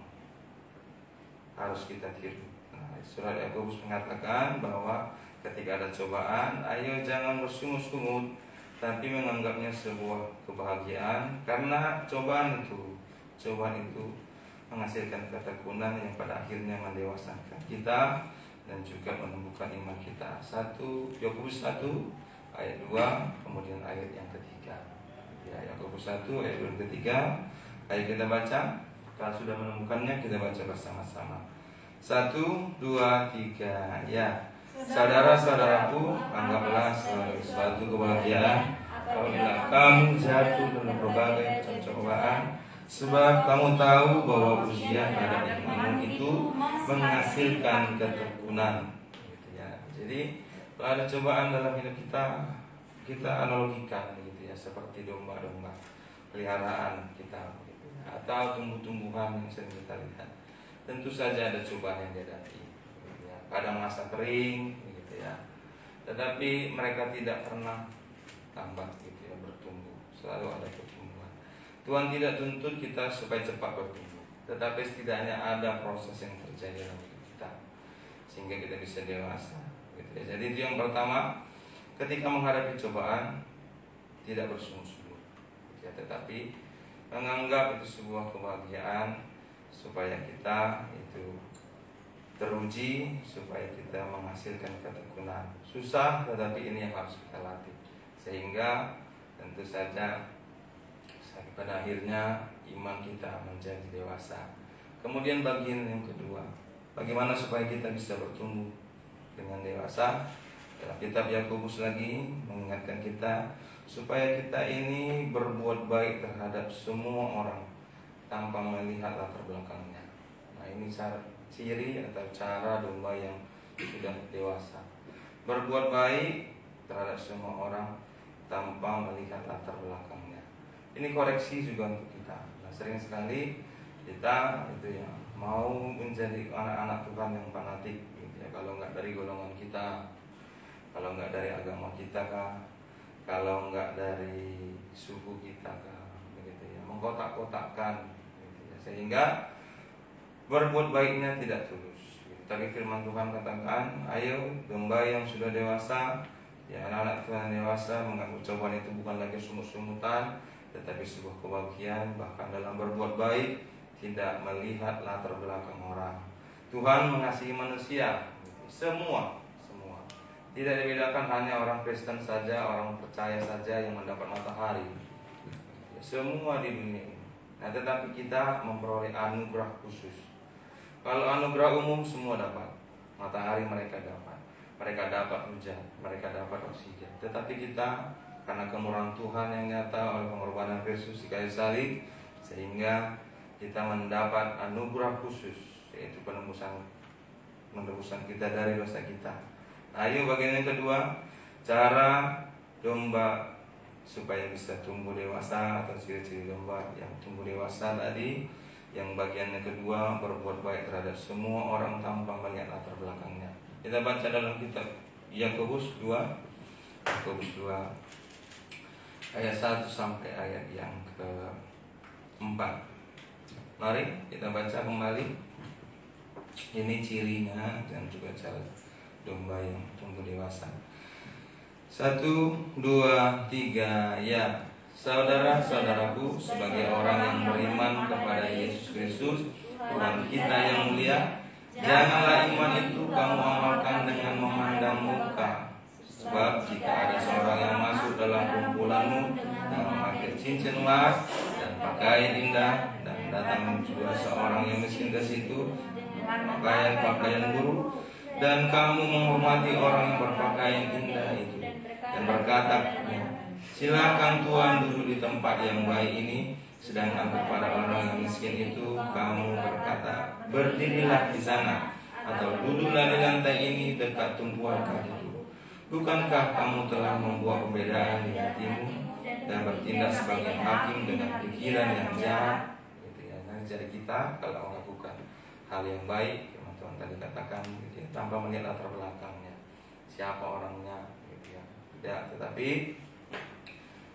harus kita tiru. Nah, surat Yakobus mengatakan bahwa ketika ada cobaan, ayo jangan bersungut-sungut, tapi menganggapnya sebuah kebahagiaan, karena cobaan itu menghasilkan ketekunan yang pada akhirnya mendewasakan kita dan juga menumbuhkan iman kita. 1 Yakobus 1 ayat 2, kemudian ayat yang ketiga. Ya, Yakobus 1 ayat 2 dan ketiga. Ayo kita baca. Kalau sudah menemukannya, kita baca bersama-sama. 1, 2, 3. Ya. Saudara-saudaraku, anggaplah sebagai suatu kebahagiaan apabila kamu jatuh dalam berbagai cobaan, sebab kamu tahu bahwa ujian pada imanmu itu menghasilkan ketekunan. Gitu ya. Jadi kalau ada cobaan dalam hidup kita analogikan, gitu ya, seperti domba-domba peliharaan kita, gitu ya, atau tumbuh-tumbuhan yang sering kita lihat. Tentu saja ada cobaan yang dihadapi. Kadang masa kering, gitu ya. Tetapi mereka tidak pernah lambat, gitu ya, bertumbuh. Selalu ada pertumbuhan. Tuhan tidak tuntut kita supaya cepat bertumbuh, tetapi setidaknya ada proses yang terjadi dalam hidup kita sehingga kita bisa dewasa, gitu ya. Jadi itu yang pertama, ketika menghadapi cobaan tidak bersungut-sungut, gitu ya, tetapi menganggap itu sebuah kebahagiaan supaya kita itu teruji, supaya kita menghasilkan ketekunan. Susah, tetapi ini yang harus kita latih, sehingga tentu saja pada akhirnya iman kita menjadi dewasa. Kemudian bagian yang kedua, bagaimana supaya kita bisa bertumbuh dengan dewasa. Dalam kitab Yakobus lagi mengingatkan kita supaya kita ini berbuat baik terhadap semua orang tanpa melihat latar belakangnya. Nah, ini ciri atau cara domba yang sudah dewasa, berbuat baik terhadap semua orang tanpa melihat latar belakangnya. Ini koreksi juga untuk kita. Nah, sering sekali kita itu ya mau menjadi anak-anak Tuhan yang fanatik gitu ya. Kalau nggak dari golongan kita, kalau nggak dari agama kita kah, kalau nggak dari suku kita kah, begitu ya, mengkotak-kotakkan gitu ya, sehingga berbuat baiknya tidak tulus gitu. Tapi firman Tuhan katakan, ayo domba yang sudah dewasa, ya anak-anak Tuhan yang dewasa, menganggap cobaan itu bukan lagi sumut-sumutan, tetapi sebuah kebahagiaan. Bahkan dalam berbuat baik tidak melihat latar belakang orang. Tuhan mengasihi manusia, semua. Tidak dibedakan hanya orang Kristen saja, orang percaya saja yang mendapat matahari. Semua di dunia ini. Nah, tetapi kita memperoleh anugerah khusus. Kalau anugerah umum semua dapat. Matahari mereka dapat. Mereka dapat hujan, mereka dapat oksigen. Tetapi kita karena kemurahan Tuhan yang nyata oleh pengorbanan Yesus di kayu salib, sehingga kita mendapat anugerah khusus, yaitu penebusan kita dari dosa kita. Ayo bagian yang kedua, cara domba supaya bisa tumbuh dewasa atau ciri-ciri domba yang tumbuh dewasa tadi. Yang bagian yang kedua, berbuat baik terhadap semua orang tanpa melihat latar belakangnya. Kita baca dalam kitab Yakobus 2 ayat 1 sampai ayat yang ke-4. Mari kita baca kembali. Ini cirinya dan juga cara domba yang tumbuh dewasa. 1, 2, 3, ya. Saudara-saudaraku, sebagai orang yang beriman kepada Yesus Kristus, Tuhan kita yang mulia, janganlah iman itu kamu amalkan dengan memandang muka. Sebab jika ada seorang yang masuk dalam kumpulanmu yang memakai cincin emas dan pakaian indah, dan datang juga seorang yang miskin ke situ pakaian buruk, dan kamu menghormati orang yang berpakaian indah itu dan berkata, silakan Tuhan duduk di tempat yang baik ini, sedangkan kepada orang yang miskin itu kamu berkata, berdirilah di sana, atau duduklah di lantai ini dekat tumpuan kakiku. Bukankah kamu telah membuat perbedaan di hatimu dan bertindak sebagai hakim dengan pikiran yang jahat? Gitu ya. Nah, jadi kita kalau melakukan hal yang baik, Tuhan tadi katakan gitu ya, tanpa melihat latar belakangnya, siapa orangnya gitu ya. Tidak, tetapi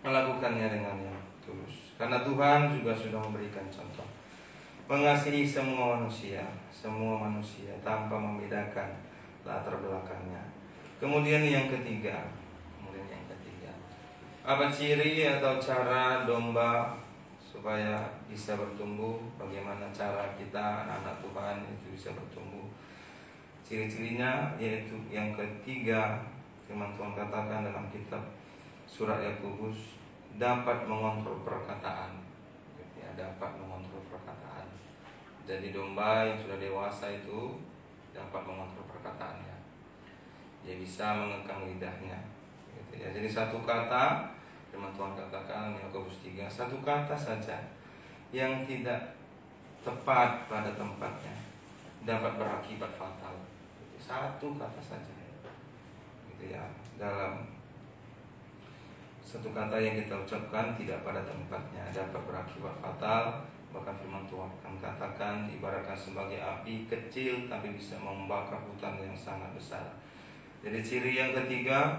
melakukannya dengan yang tulus. Karena Tuhan juga sudah memberikan contoh mengasihi semua manusia tanpa membedakan latar belakangnya. Kemudian yang ketiga, apa ciri atau cara domba supaya bisa bertumbuh? Bagaimana cara kita anak-anak Tuhan itu bisa bertumbuh? Ciri-cirinya yaitu yang ketiga, firman Tuhan katakan dalam kitab surat Yakobus, dapat mengontrol perkataan. Ya, dapat mengontrol perkataan. Jadi domba yang sudah dewasa itu dapat mengontrol perkataannya. Dia bisa mengekang lidahnya. Gitu ya. Jadi satu kata, firman Tuhan katakan Yakobus 3, satu kata saja yang tidak tepat pada tempatnya dapat berakibat fatal. Satu kata saja, gitu ya. Dalam satu kata yang kita ucapkan tidak pada tempatnya dapat berakibat fatal. Bahkan firman Tuhan katakan diibaratkan sebagai api kecil tapi bisa membakar hutan yang sangat besar. Jadi ciri yang ketiga,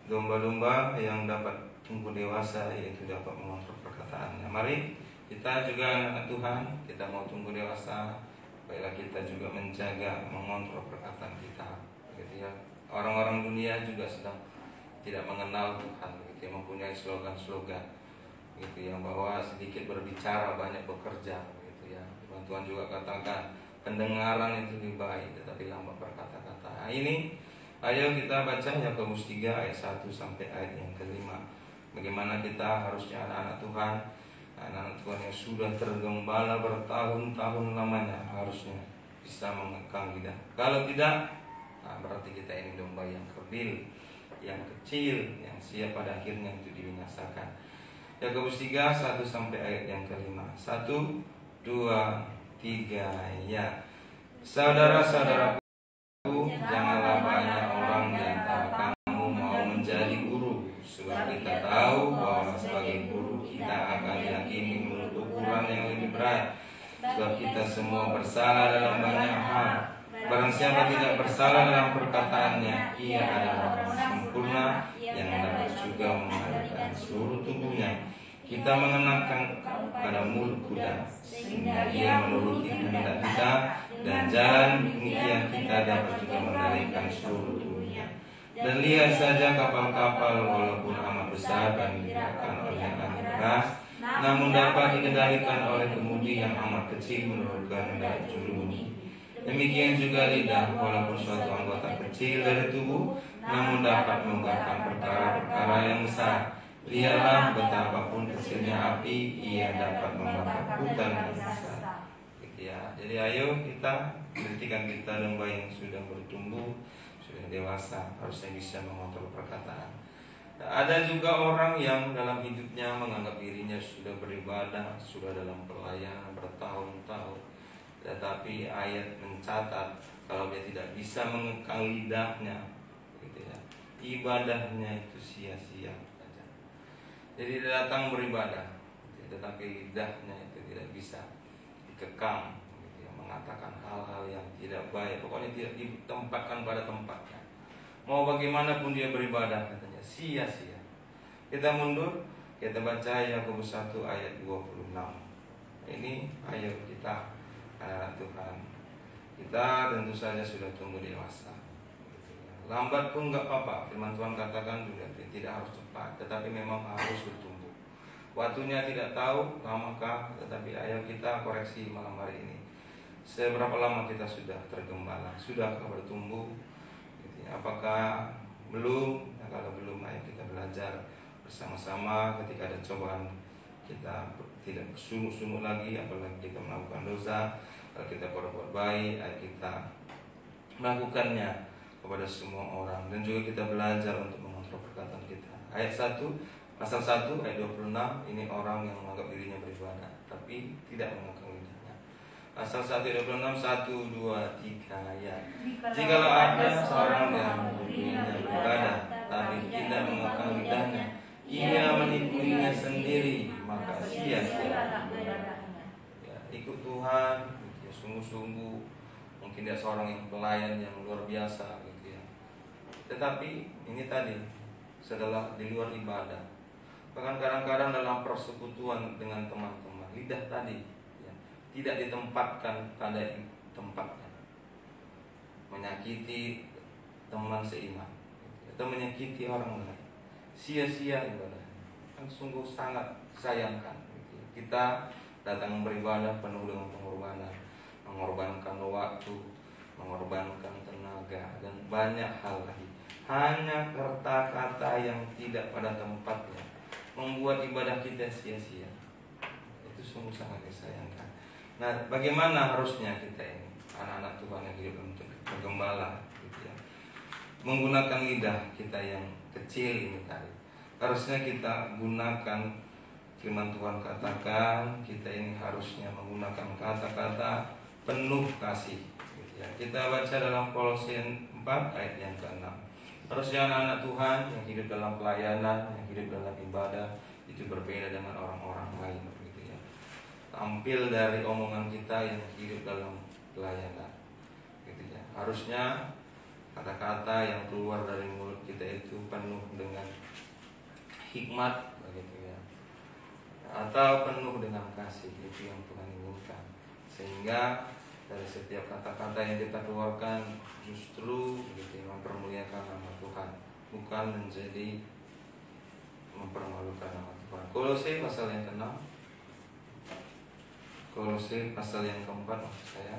domba-domba yang dapat tumbuh dewasa yaitu dapat mengontrol perkataannya. Mari kita juga anak Tuhan, kita mau tumbuh dewasa, baiklah kita juga menjaga mengontrol perkataan kita. Gitu ya. Orang-orang dunia juga sedang tidak mengenal Tuhan, gitu ya, mempunyai slogan-slogan, gitu ya, bahwa sedikit berbicara banyak bekerja, gitu ya. Tuhan juga katakan pendengaran itu lebih baik, tetapi lambat berkata-kata. Nah, ini ayo kita baca Yakobus 3 ayat 1 sampai ayat yang ke-5. Bagaimana kita harusnya anak-anak Tuhan, anak-anak Tuhan yang sudah tergembala bertahun-tahun lamanya harusnya bisa mengekang lidah. Kalau tidak, nah berarti kita ini domba yang kerdil, yang kecil yang siap pada akhirnya itu dibinasakan. Yakobus 3, 1 sampai ayat yang kelima. 1, 2, 3, ya. Saudara-saudaraku, janganlah banyak orang di antara kamu mau menjadi guru, sebab kita tahu bahwa sebagai guru kita akan dihakimi menurut ukuran yang lebih berat. Sebab kita semua bersalah dalam banyak hal. Barang siapa tidak bersalah dalam perkataannya, ia adalah orang sempurna yang dapat juga mengadakan seluruh tubuhnya. Kita mengenakan pada mulut kuda, sehingga ia menuruti kehendak kita, dan jalan demikian kita dapat juga mengendalikan seluruh tubuhnya. Dan lihat saja kapal-kapal walaupun amat besar dan digerakkan oleh angin keras, namun dapat dikendalikan oleh kemudi yang amat kecil menurut kehendak juru bumi. Demikian juga lidah, walaupun suatu anggota kecil dari tubuh, namun dapat mengungkapkan perkara-perkara yang besar. Lihatlah betapapun kecilnya api, ia dapat membakar hutan yang besar. Gitu ya. Jadi ayo kita buktikan kita domba yang sudah bertumbuh, sudah dewasa, harusnya bisa mengontrol perkataan. Nah, ada juga orang yang dalam hidupnya menganggap dirinya sudah beribadah, sudah dalam pelayanan bertahun-tahun, tetapi ayat mencatat kalau dia tidak bisa mengekang lidahnya, gitu ya, ibadahnya itu sia-sia saja. Jadi dia datang beribadah, tetapi lidahnya itu tidak bisa dikekang, gitu ya, mengatakan hal-hal yang tidak baik, pokoknya tidak ditempatkan pada tempatnya. Mau bagaimanapun dia beribadah, katanya sia-sia. Kita mundur, kita baca Yakobus 1 ayat 26. Ini ayat kita, anak Tuhan. Kita tentu saja sudah tumbuh dewasa. Lambat pun nggak apa-apa. Firman Tuhan katakan juga tidak harus cepat, tetapi memang harus bertumbuh. Waktunya tidak tahu lamakah, tetapi ayo kita koreksi malam hari ini. Seberapa lama kita sudah tergembala? Sudahkah bertumbuh? Apakah belum? Nah, kalau belum, ayo kita belajar bersama-sama. Ketika ada cobaan, kita tidak bersungguh-sungguh lagi, apalagi kita melakukan dosa. Kalau kita berbuat baik, ayo kita melakukannya kepada semua orang. Dan juga kita belajar untuk mengontrol perkataan kita. Ayat 1, pasal 1 ayat 26, ini orang yang menganggap dirinya beribadah tapi tidak mengakui lidahnya. Pasal 1 ayat 26, 1, 2, 3, ya. Jikalau ada seorang yang dirinya beribadah tapi tidak mengakui lidahnya, ia menipuinya sendiri, maka sia-sia. Ya, ikut Tuhan, gitu ya, sungguh-sungguh. Mungkin dia seorang yang pelayan yang luar biasa, gitu ya. Tetapi ini tadi setelah di luar ibadah, bahkan kadang-kadang dalam persekutuan dengan teman-teman, lidah tadi ya, tidak ditempatkan pada tempatnya, menyakiti teman seiman, gitu, atau menyakiti orang lain, sia-sia ibadah. Kan sungguh sangat sayangkan, gitu. Kita datang beribadah penuh dengan pengorbanan, mengorbankan waktu, mengorbankan tenaga, dan banyak hal lagi. Hanya kata-kata yang tidak pada tempatnya membuat ibadah kita sia-sia. Itu sungguh sangat disayangkan. Nah, bagaimana harusnya kita ini, anak-anak Tuhan yang hidup untuk penggembala, gitu ya, menggunakan lidah kita yang kecil ini tadi. Harusnya kita gunakan firman Tuhan katakan, kita ini harusnya menggunakan kata-kata penuh kasih, gitu ya. Kita baca dalam Kolose 4 ayat yang ke-6. Harusnya anak-anak Tuhan yang hidup dalam pelayanan, yang hidup dalam ibadah, itu berbeda dengan orang-orang lain, gitu ya. Tampil dari omongan kita yang hidup dalam pelayanan, gitu ya. Harusnya kata-kata yang keluar dari mulut kita itu penuh dengan hikmat, begitu ya, atau penuh dengan kasih. Itu yang Tuhan inginkan, sehingga dari setiap kata-kata yang kita keluarkan justru gitu, mempermuliakan nama Tuhan, bukan menjadi mempermalukan nama Tuhan. Kolose pasal yang ke-6, Kolose pasal yang ke-4 maksud saya,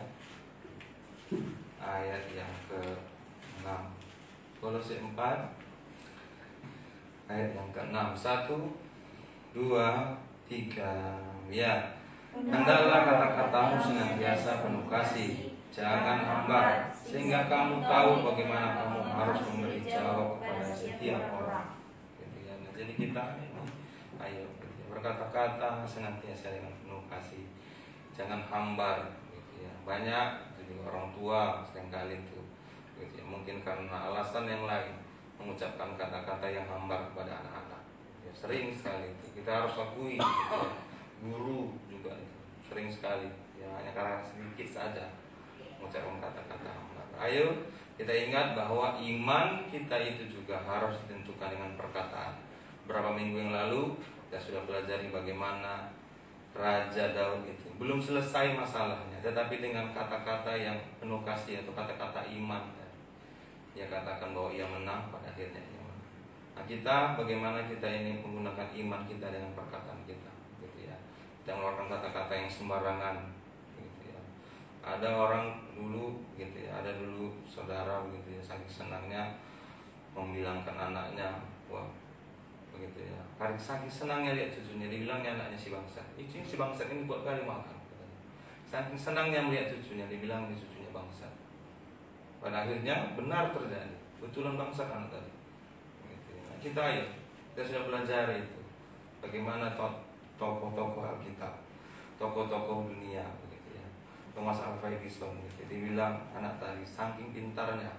ayat yang ke-6. Kolose 4 ayat yang ke-6. 1, 2, 3, ya. Hendaklah kata-katamu senantiasa penuh kasih, jangan hambar, sehingga kamu tahu bagaimana kamu harus memberi jawab kepada setiap orang. Gitu ya. Nah, jadi kita ini, ayo berkata-kata senantiasa dengan penuh kasih, jangan hambar. Gitu ya. Banyak jadi orang tua seringkali itu, gitu ya, mungkin karena alasan yang lain mengucapkan kata-kata yang hambar kepada anak-anak. Ya, sering sekali itu kita harus akui. Gitu ya. Guru juga itu sering sekali, ya hanya karena sedikit saja mengucapkan kata-kata hambar. Ayo kita ingat bahwa iman kita itu juga harus ditentukan dengan perkataan. Berapa minggu yang lalu kita sudah pelajari bagaimana Raja Daud itu belum selesai masalahnya, tetapi dengan kata-kata yang penuh kasih atau kata-kata iman, dia katakan bahwa ia menang, pada akhirnya ia menang. Nah, kita bagaimana kita ini menggunakan iman kita dengan perkataan kita, gitu ya. Kita mengeluarkan kata-kata yang sembarangan, gitu ya. Ada orang dulu, gitu ya, ada dulu saudara, gitu ya, saking senangnya membilangkan anaknya, wah, begitu ya. Karena saking senangnya lihat cucunya, dibilangnya anaknya si bangsa. Si bangsa ini buat kali makan. Saking senangnya melihat cucunya, dibilang ini cucunya bangsa. Pada akhirnya benar terjadi, betulan bangsa anak tadi. Gitu ya. Nah, kita sudah belajar itu. Bagaimana tokoh-tokoh Alkitab, tokoh-tokoh dunia, begitu ya. Thomas Alva Edison, gitu. Dibilang anak tadi saking pintarnya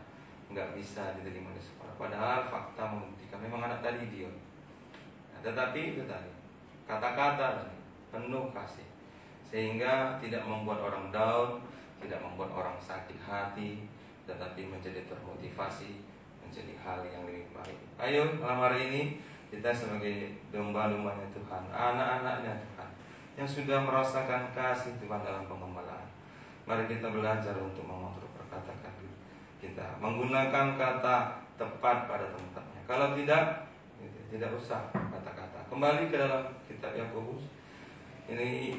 nggak bisa diterima di sekolah. Padahal fakta membuktikan memang anak tadi idiot. Nah, tetapi itu tadi kata-kata penuh kasih, sehingga tidak membuat orang down, tidak membuat orang sakit hati, tetapi menjadi termotivasi, menjadi hal yang lebih baik. Ayo malam hari ini kita sebagai domba-dombanya Tuhan, anak-anaknya Tuhan, yang sudah merasakan kasih Tuhan dalam pengembalaan, mari kita belajar untuk mengatur perkataan kita, menggunakan kata tepat pada tempatnya. Kalau tidak usah kata-kata. Kembali ke dalam kitab Yakobus. Ini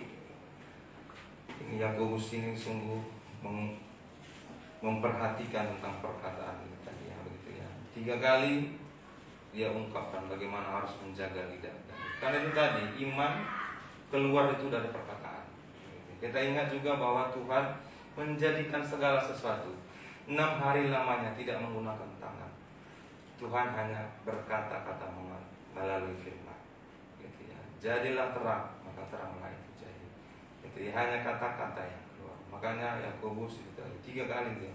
Yakobus ini sungguh memperhatikan tentang perkataan kita, ya, begitu ya. 3 kali dia ungkapkan bagaimana harus menjaga lidah. Karena itu tadi iman keluar itu dari perkataan. Kita ingat juga bahwa Tuhan menjadikan segala sesuatu 6 hari lamanya tidak menggunakan tangan. Tuhan hanya berkata-kata melalui firman. Gitu ya. Jadilah terang, maka teranglah itu jadi. Itu hanya kata-kata yang keluar. Makanya Yakobus itu 3 kali dia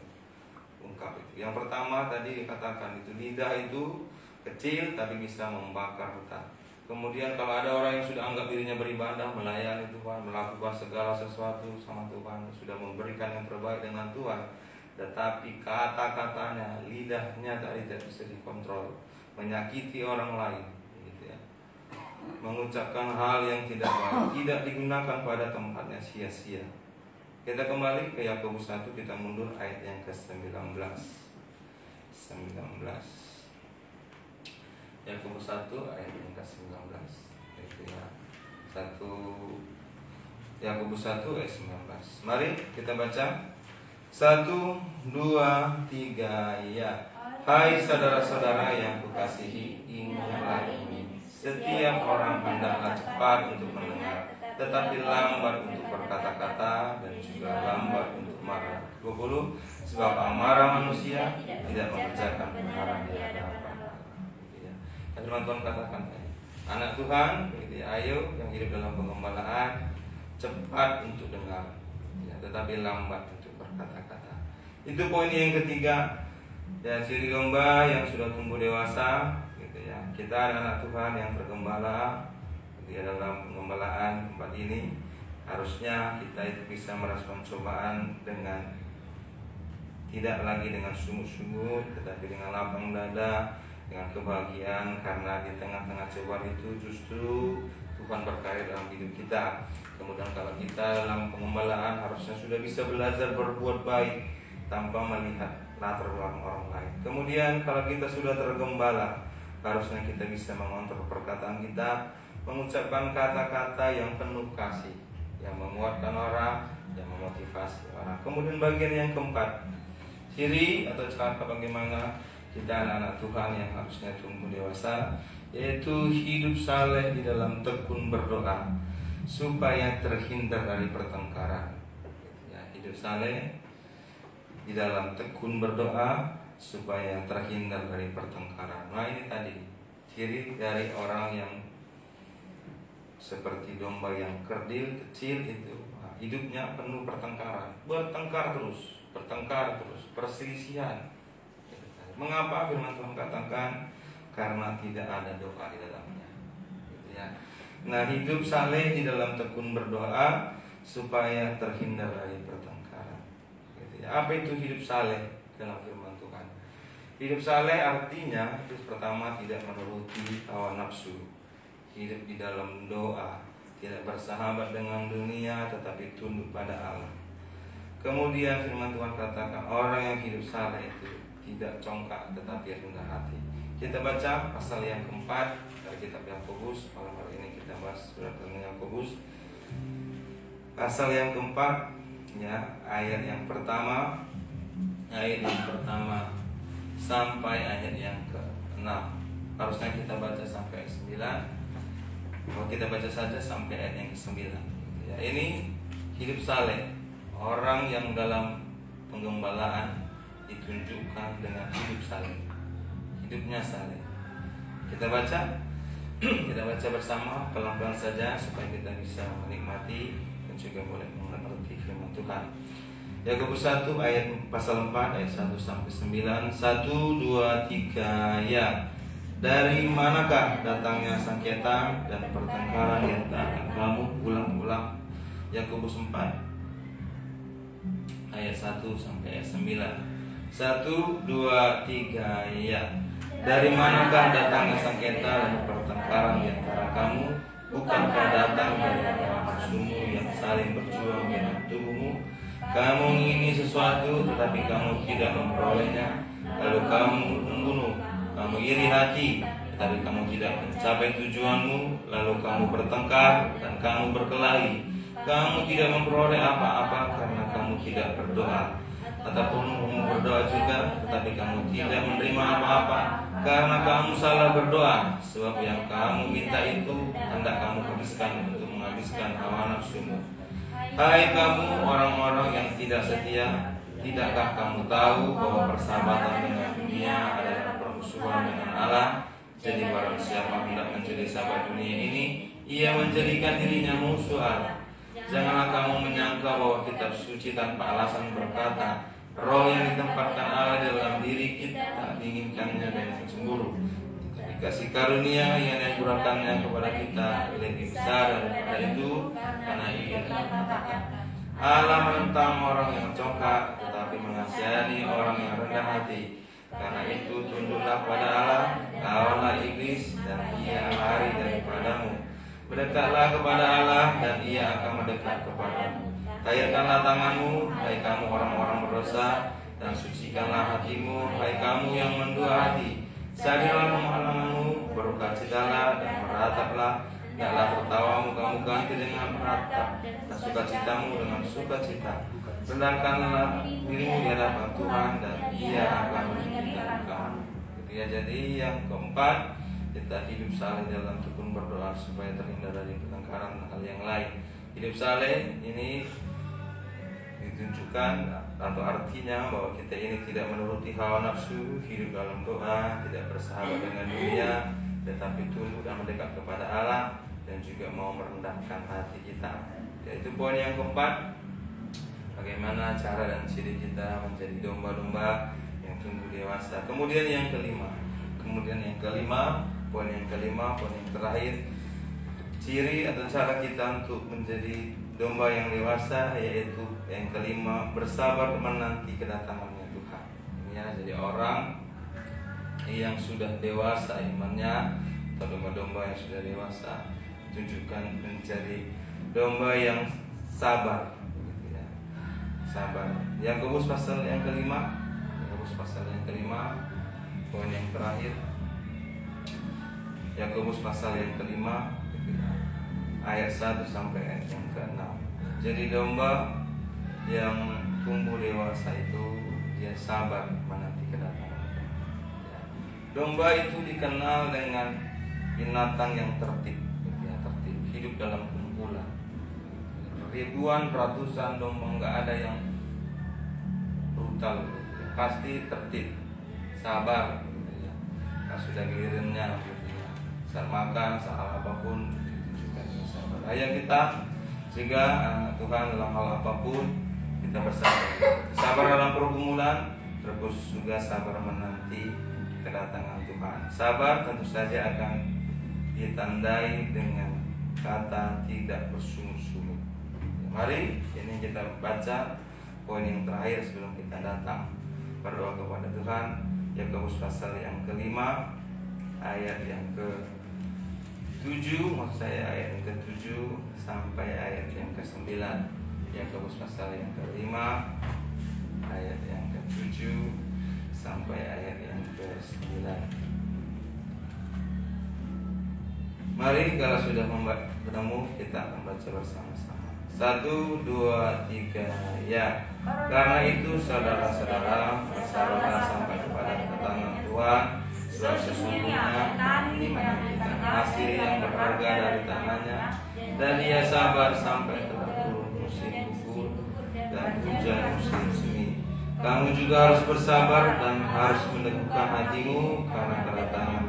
ungkap itu. Yang pertama tadi dikatakan itu lidah itu kecil tapi bisa membakar hutan. Kemudian kalau ada orang yang sudah anggap dirinya beribadah, melayani Tuhan, melakukan segala sesuatu sama Tuhan, sudah memberikan yang terbaik dengan Tuhan, tetapi kata-katanya, lidahnya tidak bisa dikontrol, menyakiti orang lain, gitu ya. Mengucapkan hal yang tidak baik, tidak digunakan pada tempatnya, sia-sia. Kita kembali ke Yakobus 1, kita mundur ayat yang ke-19. Yakobus 1 ayat yang ke-19. Itu ya. Yakobus 1 ayat 19. Mari kita baca. 1, 2, 3, ya. Hai saudara-saudara yang kukasihi, ingatlah ini. Setiap orang hendaklah cepat untuk mendengar, tetapi lambat untuk berkata-kata dan juga lambat untuk marah. 20. Sebab amarah manusia tidak mengerjakan kebenaran di hadapan Allah. Firman Tuhan katakan, anak Tuhan, gitu ya, ayo yang hidup dalam pengembalaan, cepat untuk dengar, ya, tetapi lambat untuk berkata-kata. Itu poin yang ketiga. Ya, ciri domba yang sudah tumbuh dewasa, gitu ya. Kita anak Tuhan yang bergembala, gitu ya, dalam pengembalaan tempat ini. Harusnya kita itu bisa merespon cobaan dengan tidak lagi dengan sungguh-sungguh, tetapi dengan lapang dada, dengan kebahagiaan, karena di tengah-tengah cobaan itu justru Tuhan berkarya dalam hidup kita. Kemudian kalau kita dalam pengembalaan harusnya sudah bisa belajar berbuat baik tanpa melihat latar belakang orang lain. Kemudian kalau kita sudah tergembala, harusnya kita bisa mengontrol perkataan kita, mengucapkan kata-kata yang penuh kasih, yang menguatkan orang, yang memotivasi orang. Kemudian bagian yang keempat, ciri atau cara bagaimana kita anak-anak Tuhan yang harusnya tumbuh dewasa, yaitu hidup saleh di dalam tekun berdoa supaya terhindar dari pertengkaran. Ya, hidup saleh di dalam tekun berdoa supaya terhindar dari pertengkaran. Nah, ini tadi ciri dari orang yang seperti domba yang kerdil, kecil itu. Nah, hidupnya penuh pertengkaran, bertengkar terus, perselisihan. Mengapa firman Tuhan katakan? Karena tidak ada doa di dalamnya. Gitu ya. Nah, hidup saleh di dalam tekun berdoa supaya terhindar dari pertengkaran. Gitu ya. Apa itu hidup saleh dalam firman Tuhan? Hidup saleh artinya itu pertama tidak menuruti hawa nafsu, hidup di dalam doa, tidak bersahabat dengan dunia tetapi tunduk pada Allah. Kemudian firman Tuhan katakan orang yang hidup saleh itu tidak congkak tetapi rendah hati. Kita baca pasal yang keempat dari kitab Yakobus. Malam hari ini kita bahas surat Yakobus pasal yang keempat, ya, ayat yang pertama sampai ayat yang ke-6. Harusnya kita baca sampai 9. Kalau kita baca saja sampai ayat yang ke-9. Ya, ini hidup saleh, orang yang dalam penggembalaan ditunjukkan dengan hidup saleh, hidupnya saleh. Kita baca bersama pelan-pelan saja supaya kita bisa menikmati dan juga boleh mengerti firman Tuhan. Yakobus 1 ayat pasal 4 ayat 1 sampai 9. 1, 2, 3 ya. Dari manakah datangnya sengketa dan pertengkaran di antara kamu? Ulang-ulang. Yakobus 4 ayat 1 sampai ayat 9. 1, 2, 3 ya. Dari manakah datangnya sengketa dan pertengkaran di antara kamu? Bukankah datang dari nafsumu yang saling berjuang di dalam tubuhmu? Kamu ingini sesuatu tetapi kamu tidak memperolehnya, lalu kamu membunuh. Kamu iri hati tetapi kamu tidak mencapai tujuanmu, lalu kamu bertengkar dan kamu berkelahi. Kamu tidak memperoleh apa-apa karena kamu tidak berdoa. Ataupun kamu berdoa juga tetapi kamu tidak menerima apa-apa karena kamu salah berdoa. Sebab yang kamu minta itu hendak kamu habiskan untuk menghabiskan hawa nafsumu. Hai kamu orang-orang yang tidak setia, tidakkah kamu tahu bahwa persahabatan dengan dunia adalah permusuhan dengan Allah? Jadi barang siapa hendak menjadi sahabat dunia ini, ia menjadikan dirinya musuh Allah. Janganlah kamu menyangka bahwa kitab suci tanpa alasan berkata, roh yang ditempatkan Allah dalam diri kita diinginkannya dengan cemburu. Tapi kasih karunia yang dianugerahkannya kepada kita lebih besar daripada itu, karena ia mengatakan, Allah menentang orang yang congkak, tetapi mengasihani orang yang rendah hati. Karena itu tunduklah pada Allah, lawanlah iblis dan ia lari daripadamu. Berdekatlah kepada Allah dan ia akan mendekat kepadamu. Hayatkanlah tanganmu, hai kamu orang-orang berdosa, dan sucikanlah hatimu, hai kamu yang mendua hati. Sadarilah pemahamanmu, bersukacitalah dan merataplah. Hendaklah tertawamu kamu ganti dengan meratap, dan sukacitamu dengan sukacita. Rendahkanlah dirimu di hadapan Tuhan, dan ia akan meninggikan kamu. Jadi yang keempat, kita hidup saleh dalam tekun berdoa supaya terhindar dari pertengkaran dan hal yang lain. Hidup saleh ini ditunjukkan atau artinya bahwa kita ini tidak menuruti hawa nafsu, hidup dalam doa, tidak bersahabat dengan dunia, tetapi tunduk dan mendekat kepada Allah, dan juga mau merendahkan hati kita. Yaitu poin yang keempat, bagaimana cara dan ciri kita menjadi domba-domba yang tumbuh dewasa. Kemudian yang kelima, poin yang terakhir, ciri atau cara kita untuk menjadi domba yang dewasa, yaitu yang kelima, bersabar menanti kedatangannya Tuhan. Ya, jadi orang yang sudah dewasa imannya, atau domba-domba yang sudah dewasa, tunjukkan menjadi domba yang sabar, gitu ya. Sabar. Yakobus pasal yang kelima, poin yang terakhir. Yakobus pasal yang kelima, ayat 1 sampai ayat yang ke-6. Jadi domba yang tumbuh dewasa itu dia sabar menanti kedatangan. Domba itu dikenal dengan binatang yang tertib, hidup dalam kumpulan. Ribuan ratusan domba, nggak ada yang brutal, pasti tertib, sabar, nah, sudah gilirannya, saat makan, saat apapun, tunjukkan sabar. Ayat kita, sehingga Tuhan dalam hal apapun kita bersabar, sabar dalam pergumulan, terus juga sabar menanti kedatangan Tuhan. Sabar tentu saja akan ditandai dengan kata tidak bersungut-sungut. Mari ini kita baca poin yang terakhir sebelum kita datang berdoa kepada Tuhan. Yakobus pasal yang kelima ayat yang ke-7, maksud saya ayat yang ke-7 sampai ayat yang ke-9. Yakobus pasal yang kelima ayat yang ke-7 sampai ayat yang ke-9. Mari kalau sudah bertemu kita akan baca bersama-sama. 1, 2, 3, ya. Karena itu saudara-saudara, bersabarlah sampai kepada kedatangan Tuhan, sebab sesungguhnya di mana kita hasil yang berharga dari tangannya, dan Ia sabar sampai telah turun musim gugur dan hujan musim semi. Kamu juga harus bersabar dan harus meneguhkan hatimu karena kedatangan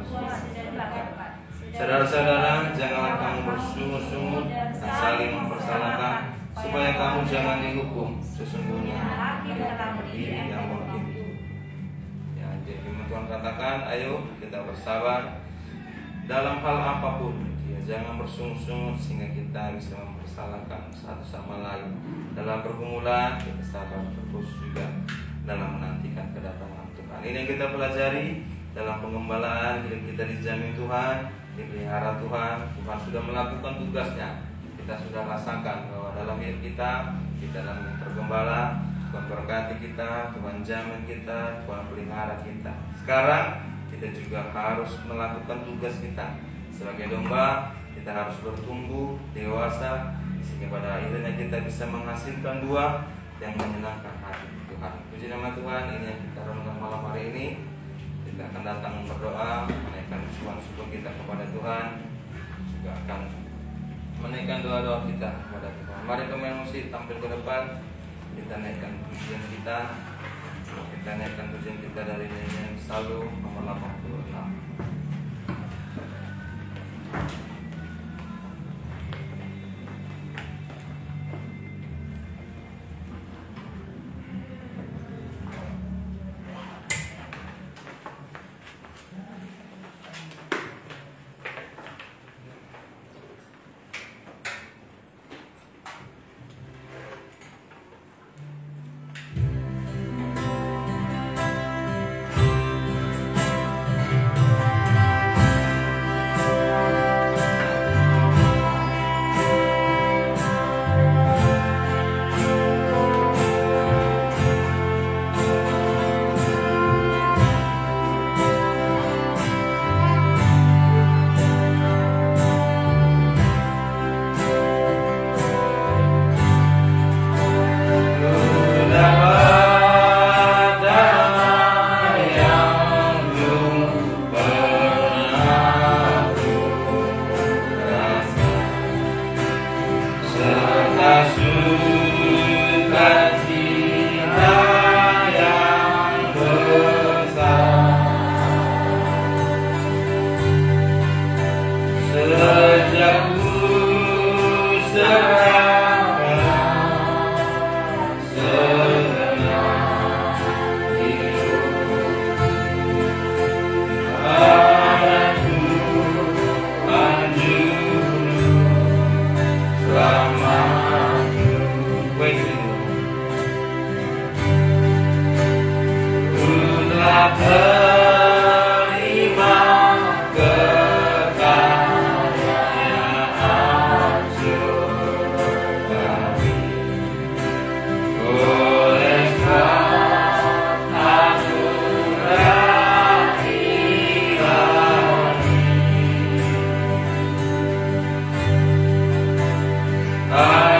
saudara-saudara, janganlah kamu bersungut-sungut dan saling mempersalahkan, supaya kamu jangan dihukum. Sesungguhnya yang begitu. Ya, jadi Tuhan katakan, ayo kita bersabar dalam hal apapun. Ya, jangan bersungut-sungut sehingga kita bisa mempersalahkan satu sama lain. Dalam pergumulan kita sabar terus juga dalam menantikan kedatangan Tuhan. Ini yang kita pelajari dalam pengembalaan hidup kita, dijamin Tuhan, dipelihara Tuhan. Tuhan sudah melakukan tugasnya. Kita sudah rasakan bahwa dalam hidup kita dalam yang tergembala, Tuhan berkati kita, Tuhan jamin kita, Tuhan pelihara kita. Sekarang kita juga harus melakukan tugas kita sebagai domba. Kita harus bertumbuh dewasa sehingga pada akhirnya kita bisa menghasilkan buah yang menyenangkan hati Tuhan. Puji nama Tuhan. Ini yang kita renungkan malam hari ini. Kita akan datang berdoa, menaikkan syukur kita kepada Tuhan, juga akan menaikkan doa-doa kita kepada Tuhan. Mari pemain musik tampil ke depan. Kita naikkan pujian kita. Kita naikkan pujian kita dari nyanyian Salum nomor 86. I